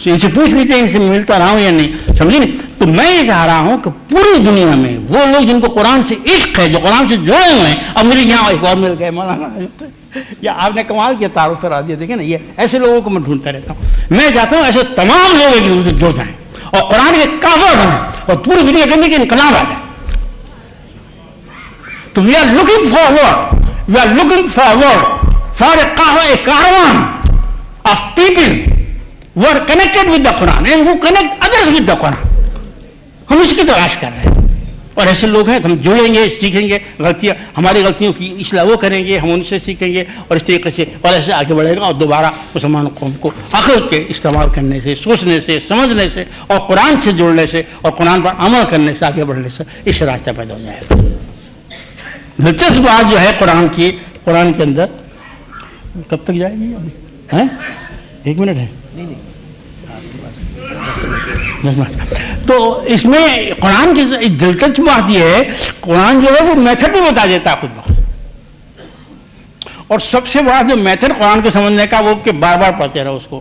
ان سے پوچھ لیتے ہیں ان سے ملتا رہا ہوں یا نہیں, سمجھے نہیں. تو میں یہ چاہ رہا ہوں کہ پوری دنیا میں وہ لوگ جن کو قرآن سے عشق ہے, جو قرآن سے جڑے ہوئے ہیں, اب میرے یہاں ایک اور مل گئے مولانا, یا آپ نے کمال کیا, تعارف کرا دیا. دیکھیں نا, یہ ایسے لوگوں کو میں ڈھونڈتا رہتا ہوں. میں چاہتا ہوں ایسے تمام لوگ ایک دوسرے سے جڑ جائیں, اور قرآن کے کافر بنیں, اور پوری دنیا کے اندر کے انقلاب آ جائے. تو we are looking forward for a caravan of people who are connected with the Quran and who connect others with the Quran. ہم اس کی تلاش کر رہے ہیں, اور ایسے لوگ ہیں, ہم جڑیں گے, سیکھیں گے, غلطیاں, ہماری غلطیوں کی اصلاح وہ کریں گے, ہم ان سے سیکھیں گے, اور اس طریقے سے, اور ایسے آگے بڑھے گا. اور دوبارہ مسلمان قوم کو عقل کے استعمال کرنے سے, سوچنے سے, سمجھنے سے, اور قرآن سے جڑنے سے, اور قرآن پر عمل کرنے سے, آگے بڑھنے سے اس سے راستہ پیدا ہو جائے گا. دلچسپ بات جو ہے قرآن کی, قرآن کے اندر کب تک جائے گی ابھی؟ 1 منٹ ہے. تو اس میں قرآن کی دلچسپ بات یہ ہے, قرآن جو ہے وہ میتھڈ بھی بتا دیتا ہے خود بخود. اور سب سے بڑا جو میتھڈ قرآن کو سمجھنے کا, وہ کہ بار بار پڑھتے رہو اس کو,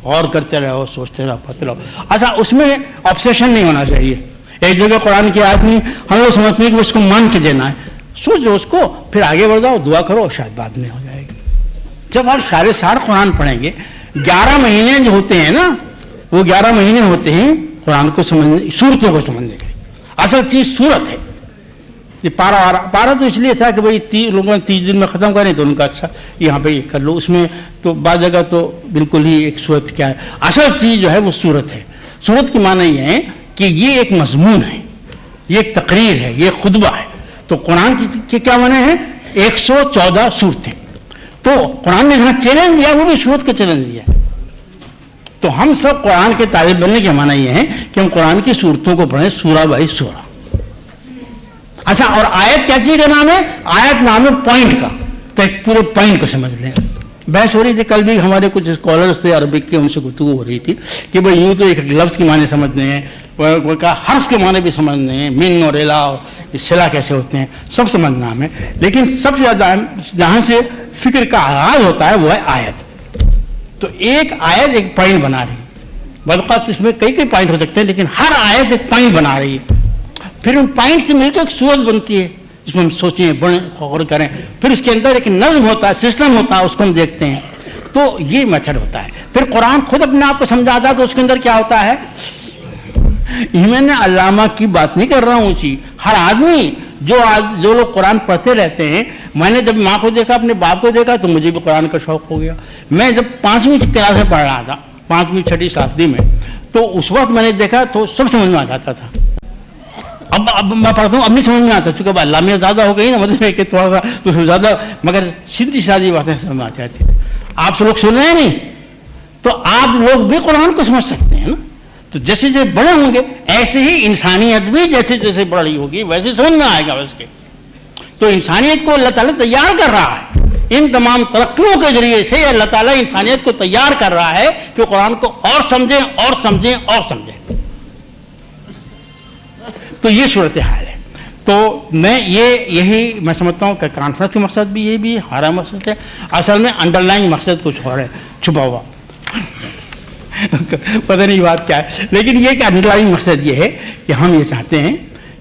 غور کرتے رہو, سوچتے رہو, پڑھتے رہو. اچھا, اس میں آبسیشن نہیں ہونا چاہیے. ایک جگہ قرآن کی آیت نہیں, ہم لوگ سمجھتے ہیں کہ اس کو مان کے دینا ہے. سوچ لو اس کو, پھر آگے بڑھ جاؤ, دعا کرو, شاید بعد میں ہو جائے گی. جب آپ سارے قرآن پڑھیں گے, 11 مہینے جو ہوتے ہیں نا, وہ 11 مہینے ہوتے ہیں قرآن کو سمجھنے, صورتوں کو سمجھنے کے. اصل چیز صورت ہے. یہ پارا تو اس لیے تھا کہ بھائی لوگوں نے 30 دن میں ختم کریں, تو ان کا اچھا یہاں پہ یہ کر لو. اس میں تو بعض جگہ تو بالکل ہی ایک صورت کیا ہے, اصل چیز جو ہے وہ صورت ہے. صورت کی معنی یہ ہے کہ یہ ایک مضمون ہے, یہ ایک تقریر ہے, یہ ایک خطبہ ہے. تو قرآن کے کیا معنی ہے؟ 114 صورتیں. تو قرآن نے جہاں چیلنج دیا, وہ بھی صورت کا چیلنج دیا. تو ہم سب قرآن کے طالب بننے کا معنی یہ ہے کہ ہم قرآن کی صورتوں کو پڑھیں, سورہ بائی سورہ. اچھا, اور آیت کیا چیز کا نام ہے؟ آیت نام ہے پوائنٹ کا. تو ایک پورے پوائنٹ کو سمجھ لیں. بحث ہو رہی تھی کل بھی, ہمارے کچھ اسکالرس تھے عربک کے, ان سے گفتگو ہو رہی تھی کہ بھائی یوں تو ایک لفظ کے معنی سمجھنے ہیں, حرف کے معنی بھی سمجھنے ہیں, من اور الا, صلہ کیسے ہوتے ہیں سب سمجھنا ہمیں. لیکن سب سے زیادہ جہاں سے فکر کا آغاز ہوتا ہے وہ ہے آیت. تو ایک آیت ایک پوائنٹ بنا رہی ہے. بعض اس میں کئی پوائنٹ ہو سکتے ہیں لیکن ہر آیت ایک پوائنٹ بنا رہی ہے. پھر ان پوائنٹ سے مل کے ایک صورت بنتی ہے جس میں ہم سوچیں بڑھیں غور کریں. پھر اس کے اندر ایک نظم ہوتا ہے, سسٹم ہوتا ہے, اس کو ہم دیکھتے ہیں. تو یہ میتھڈ ہوتا ہے. پھر قرآن خود اپنے آپ کو سمجھاتا ہے تو اس کے اندر کیا ہوتا ہے. میں نے علامہ کی بات نہیں کر رہا ہوں اونچی. ہر آدمی جو لوگ قرآن پڑھتے رہتے ہیں, میں نے جب ماں کو دیکھا اپنے باپ کو دیکھا تو مجھے بھی قرآن کا شوق ہو گیا. میں جب 5ویں کلاس میں پڑھ رہا تھا, 5ویں 6ٹھی 7ویں میں, تو اس وقت میں نے دیکھا تو سب سمجھ میں آ جاتا تھا. اب میں پڑھتا ہوں اب نہیں سمجھ میں آتا چونکہ اب علامہ زیادہ ہو گئی نا, مطلب ہے کہ تھوڑا سا تو زیادہ, مگر سیدھی سادھی باتیں سمجھ میں آ جاتی. آپ سے لوگ سن رہے ہیں نہیں تو آپ لوگ بھی قرآن کو سمجھ سکتے ہیں نا. تو جیسے جیسے بڑے ہوں گے ایسے ہی انسانیت بھی جیسے جیسے بڑی ہوگی ویسے سمجھ میں آئے گا اس کے. تو انسانیت کو اللہ تعالیٰ تیار کر رہا ہے. ان تمام ترقیوں کے ذریعے سے اللہ تعالیٰ انسانیت کو تیار کر رہا ہے کہ قرآن کو اور سمجھیں اور سمجھیں اور سمجھیں. تو یہ صورتحال ہے. تو یہی میں سمجھتا ہوں کہ کانفرنس کا مقصد بھی یہ بھی ہمارا مقصد ہے. اصل میں انڈر لائن مقصد کچھ اور ہے چھپا ہوا, پتہ نہیں بات کیا ہے. لیکن یہ کہ انڈر لائن مقصد یہ ہے کہ ہم یہ چاہتے ہیں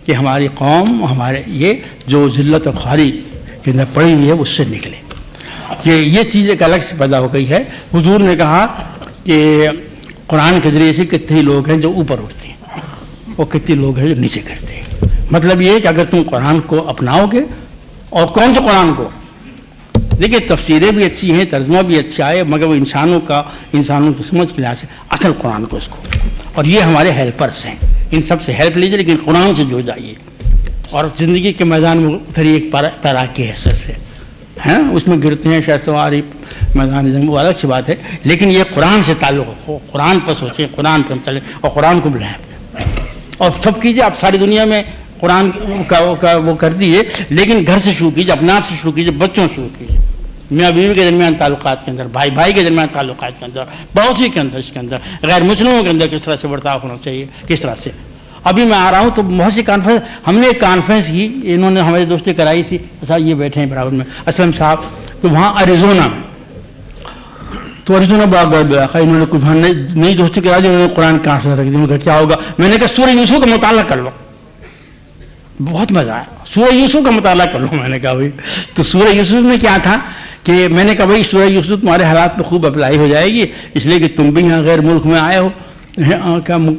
کہ ہماری قوم, ہمارے یہ جو ذلت اور خواری کے اندر پڑی ہوئی ہے اس سے نکلے. یہ چیز ایک الگ سے پیدا ہو گئی ہے. حضور نے کہا کہ قرآن کے ذریعے سے کتنے لوگ ہیں جو اوپر اٹھتے ہیں اور کتنے لوگ ہیں جو نیچے کرتے ہیں. مطلب یہ کہ اگر تم قرآن کو اپناؤ گے, اور کون سے قرآن کو, دیکھیے تفسیریں بھی اچھی ہیں, ترجمہ بھی اچھا ہے, مگر وہ انسانوں کی سمجھ کے لحاظ سے اصل قرآن کو اس کو. اور یہ ہمارے ہیلپرس ہیں, ان سب سے ہیلپ لیجیے لیکن قرآن سے جڑ جائیے. اور زندگی کے میدان میں اتریے ایک پیرا کی حیثیت سے ہیں, اس میں گرتے ہیں شہر سواری میدان جنگ, وہ الگ سی بات ہے. لیکن یہ قرآن سے تعلق ہو, قرآن پر سوچیں, قرآن پہ ہم چلیں اور قرآن کو بلائیں اور سب کیجیے. آپ ساری دنیا میں قرآن کا وہ کر دیجیے, لیکن گھر سے شروع کیجیے, اپنے آپ سے شروع کیجیے, بچوں سے شروع کیجیے, میاں بیوی کے درمیان تعلقات کے اندر, بھائی بھائی کے درمیان تعلقات کے اندر, پڑوسی کے اندر, اس کے اندر غیر مسلموں کے اندر کس طرح سے برتاؤ ہونا چاہیے, کس طرح سے. ابھی میں آ رہا ہوں تو بہت سی کانفرنس, ہم نے ایک کانفرنس کی, انہوں نے ہماری دوستی کرائی تھی, ایسا یہ بیٹھے ہیں برابر میں اسلم صاحب, تو وہاں ایریزونا میں, تو ایریزونا بڑا گرد علاقہ, انہوں نے کچھ نئی دوستی کرا دی, انہوں نے قرآن کانفرنس رکھ دی. مگر کیا ہوگا, میں نے کہا سورہ یوسف کا مطالعہ کر لو, بہت مزہ آیا, سورہ یوسف کا مطالعہ کر لو. میں نے کہا بھائی, تو سورہ یوسف میں کیا تھا کہ میں نے کہا بھائی سورہ یوسف تمہارے حالات میں خوب اپلائی ہو جائے گی, اس لیے کہ تم بھی یہاں غیر ملک میں آئے ہو,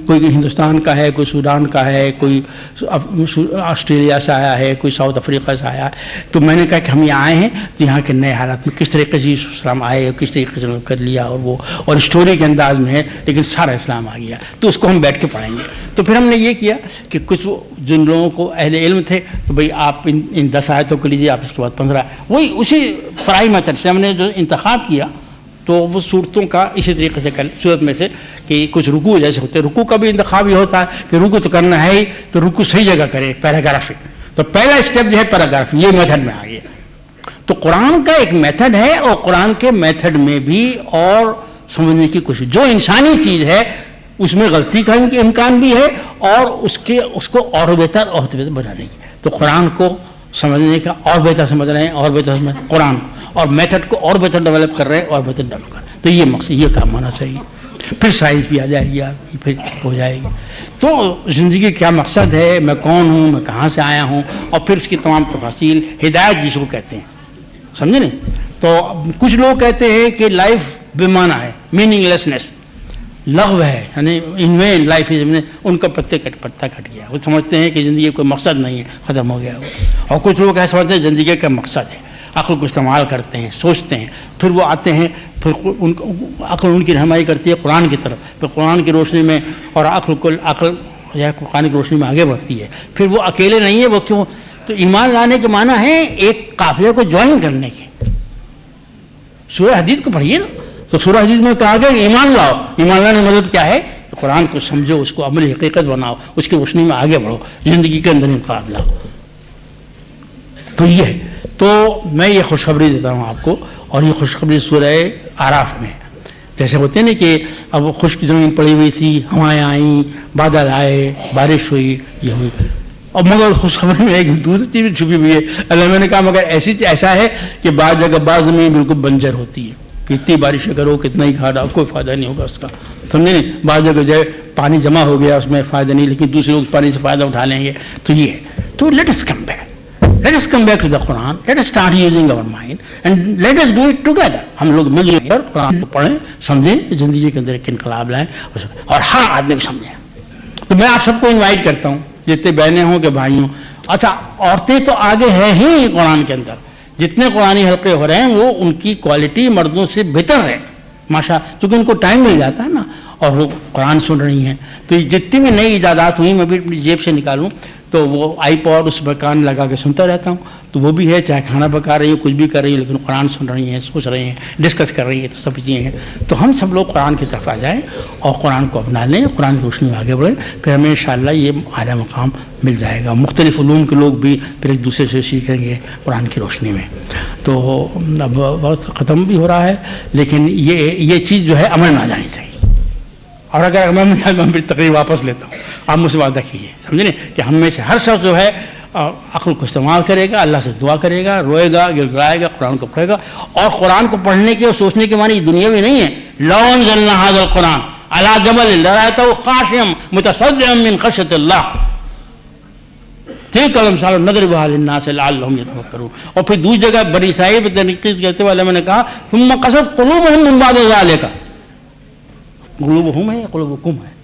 کوئی ہندوستان کا ہے, کوئی سوڈان کا ہے, کوئی آسٹریلیا سے آیا ہے, کوئی ساؤتھ افریقہ سے آیا ہے. تو میں نے کہا کہ ہم یہاں آئے ہیں تو یہاں کے نئے حالات میں کس طریقے سے اسلام آئے, کس طریقے سے کر لیا, اور وہ اور اسٹوری کے انداز میں ہے, لیکن سارا اسلام آ گیا. تو اس کو ہم بیٹھ کے پڑھیں گے. تو پھر ہم نے یہ کیا کہ کچھ جن لوگوں کو اہل علم تھے تو بھائی آپ ان 10 آیتوں کو لیجیے, آپ اس کے بعد 15, وہی اسی فرائی میتھڈ سے ہم نے جو انتخاب کیا. تو وہ صورتوں کا اسی طریقے سے صورت میں سے کہ کچھ رکوع جیسے ہوتے ہیں, رکوع کا بھی انتخاب یہ ہوتا ہے کہ رکوع تو کرنا ہے ہی, تو رکوع صحیح جگہ کرے, پیراگرافی. تو پہلا اسٹیپ جو ہے پیراگرافی, یہ میتھڈ میں آ گیا. تو قرآن کا ایک میتھڈ ہے, اور قرآن کے میتھڈ میں بھی اور سمجھنے کی کوشش, جو انسانی چیز ہے اس میں غلطی کا امکان بھی ہے, اور اس کو اور بہتر بنانے کی. تو قرآن کو سمجھنے کا اور بہتر سمجھ رہے ہیں, اور بہتر سمجھ قرآن کو, اور میتھڈ کو اور بہتر ڈیولپ کر رہے ہیں, اور بہتر ڈیولپ کر رہے ہیں. تو یہ مقصد, یہ کام ہونا چاہیے. پھر سائنس بھی آ جائے گی, پھر ہو جائے گی. تو زندگی کیا مقصد ہے, میں کون ہوں, میں کہاں سے آیا ہوں, اور پھر اس کی تمام تفاصیل, ہدایت جس کو کہتے ہیں, سمجھے نہیں. تو کچھ لوگ کہتے ہیں کہ لائف بے معنی ہے, میننگ لیسنس, لغو ہے, یعنی ان وین لائف از, ان کا پتہ کٹ گیا. وہ سمجھتے ہیں کہ زندگی کوئی مقصد نہیں ہے, ختم ہو گیا وہ. اور کچھ لوگ ایسا سمجھتے ہیں زندگی کا مقصد ہے, عقل کو استعمال کرتے ہیں, سوچتے ہیں, پھر وہ آتے ہیں, پھر عقل ان کی رہنمائی کرتی ہے قرآن کی طرف, پھر قرآن کی روشنی میں, اور عقل قرآن کی روشنی میں آگے بڑھتی ہے. پھر وہ اکیلے نہیں ہے, وہ کیوں. تو ایمان لانے کے معنی ہے ایک قافلے کو جوائن کرنے کے. سورہ حدیث کو پڑھیے نا, تو سورہ حدیث میں کہا گیا کہ ایمان لاؤ. ایمان لانے کا مطلب کیا ہے, کہ قرآن کو سمجھو, اس کو عملی حقیقت بناؤ, اس کی روشنی میں آگے بڑھو, زندگی کے اندر انقلاب لاؤ. تو یہ ہے. تو میں یہ خوشخبری دیتا ہوں آپ کو, اور یہ خوشخبری سورہ آراف میں ہے. جیسے ہوتے ہیں نا کہ اب خشک زمین پڑی ہوئی تھی, ہوائیں آئیں, بادل آئے, بارش ہوئی, یہ ہوئی. اور مگر خوشخبری میں ایک دوسری چیز بھی چھپی ہوئی ہے. اللہ نے کہا مگر ایسا ہے کہ بعض جگہ بعض زمین بالکل بنجر ہوتی ہے کہ اتنی بارش کرو کتنا ہی کھاڑا کوئی فائدہ نہیں ہوگا اس کا, سمجھے نہیں. بعض جگہ جو ہے پانی جمع ہو گیا اس میں فائدہ نہیں, لیکن دوسرے لوگ پانی سے فائدہ اٹھا لیں گے. تو یہ ہے. تو let us come back, let us come back to the Quran, let us start using our mind and let us do it together. ہم لوگ مل جل کر قرآن کو پڑھیں, سمجھیں, زندگی کے اندر ایک انقلاب لائیں اور ہر آدمی کو سمجھیں. تو میں آپ سب کو انوائٹ کرتا ہوں, جتنے بہنیں ہوں کہ بھائی ہوں. اچھا عورتیں تو آگے ہیں ہی قرآن کے اندر, جتنے قرآنی حلقے ہو رہے ہیں وہ ان کی کوالٹی مردوں سے بہتر ہے ماشاء, کیونکہ ان کو ٹائم مل جاتا ہے نا اور وہ قرآن سن رہی ہیں. تو جتنی بھی نئی ایجادات ہوئی میں بھی اپنی جیب سے نکالوں تو وہ آئی پوڈ اس پر کان لگا کے سنتا رہتا ہوں. تو وہ بھی ہے, چاہے کھانا پکا رہی ہیں کچھ بھی کر رہی ہیں لیکن قرآن سن رہی ہیں, سوچ رہی ہیں, ڈسکس کر رہی ہیں, تو سب چیزیں ہیں. تو ہم سب لوگ قرآن کی طرف آ جائیں اور قرآن کو اپنا لیں, قرآن کی روشنی میں آگے بڑھیں, پھر ہمیں انشاءاللہ یہ اعلیٰ مقام مل جائے گا. مختلف علوم کے لوگ بھی پھر ایک دوسرے سے سیکھیں گے قرآن کی روشنی میں. تو اب بہت ختم بھی ہو رہا ہے لیکن یہ چیز جو ہے عمل میں آ جانی چاہیے. اور اگر میں پھر تقریر واپس لیتا ہوں, آپ مجھ سے وعدہ کیجیے, سمجھے نا, کہ ہم میں سے ہر شخص جو ہے عقل کو استعمال کرے گا, اللہ سے دعا کرے گا, روئے گا, گڑگڑائے گا, قرآن کو پڑھے گا. اور قرآن کو پڑھنے کے اور سوچنے کے معنی دنیاوی نہیں ہے. لو انزلنا ھذا القرآن علی جبل لرأیتہ خاشعا متصدعا من خشیۃ اللہ تلک الامثال نضربها للناس لعلهم يتفکرون. اور پھر دوسری جگہ بنی اسرائیل پر تنقید کرتے ہوئے میں نے کہا ثم قست قلوبهم من بعد ذلك, قلوبهم ہے یا قلوبکم ہے؟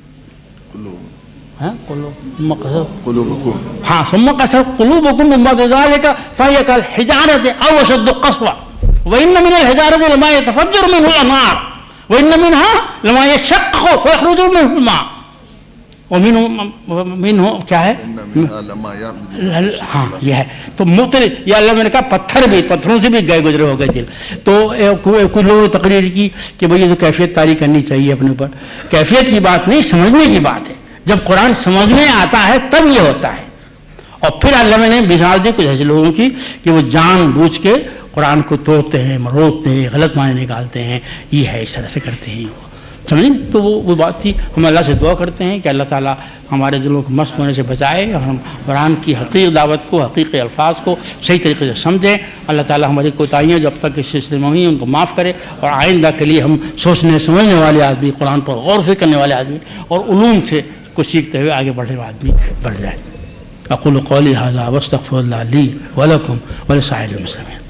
ہاں, ثم قست قلوبکم من بعد ذلك فهي كالحجارة او اشد قسوة وان من الحجارة لما يتفجر منه الانهار وان منها لما يشقق فيخرج منه الماء ومنه کیا ہے, ہاں یہ ہے. تو مختلف یہ اللہ میں نے کہا پتھر بھی, پتھروں سے بھی گئے گزرے ہو گئے دل. تو کچھ لوگوں نے تقریر کی کہ بھئی یہ تو کیفیت طاری کرنی چاہیے اپنے اوپر. کیفیت کی بات نہیں, سمجھنے کی بات ہے. جب قرآن سمجھ میں آتا ہے تب یہ ہوتا ہے. اور پھر اللہ میں نے مثال دی کچھ ایسے لوگوں کی کہ وہ جان بوجھ کے قرآن کو توڑتے ہیں, مروڑتے ہیں, غلط معنی نکالتے ہیں, یہ ہے, اس طرح سے کرتے ہیں وہ, سمجھیں. تو وہ بات تھی. ہم اللہ سے دعا کرتے ہیں کہ اللہ تعالیٰ ہمارے دلوں کو مست ہونے سے بچائے اور ہم قرآن کی حقیقی دعوت کو, حقیقی الفاظ کو صحیح طریقے سے سمجھیں. اللہ تعالیٰ ہماری کوتاہیاں جو اب تک اس سلسلے میں ہوئی ان کو معاف کرے اور آئندہ کے لیے ہم سوچنے سمجھنے والے آدمی, قرآن پر غور و فکر کرنے والے آدمی اور علوم سے کو سیکھتے ہوئے آگے بڑھنے والے آدمی بڑھ جائے. اقول قولی ھذا واستغفر اللہ لی ولکم ولسائر المسلمین.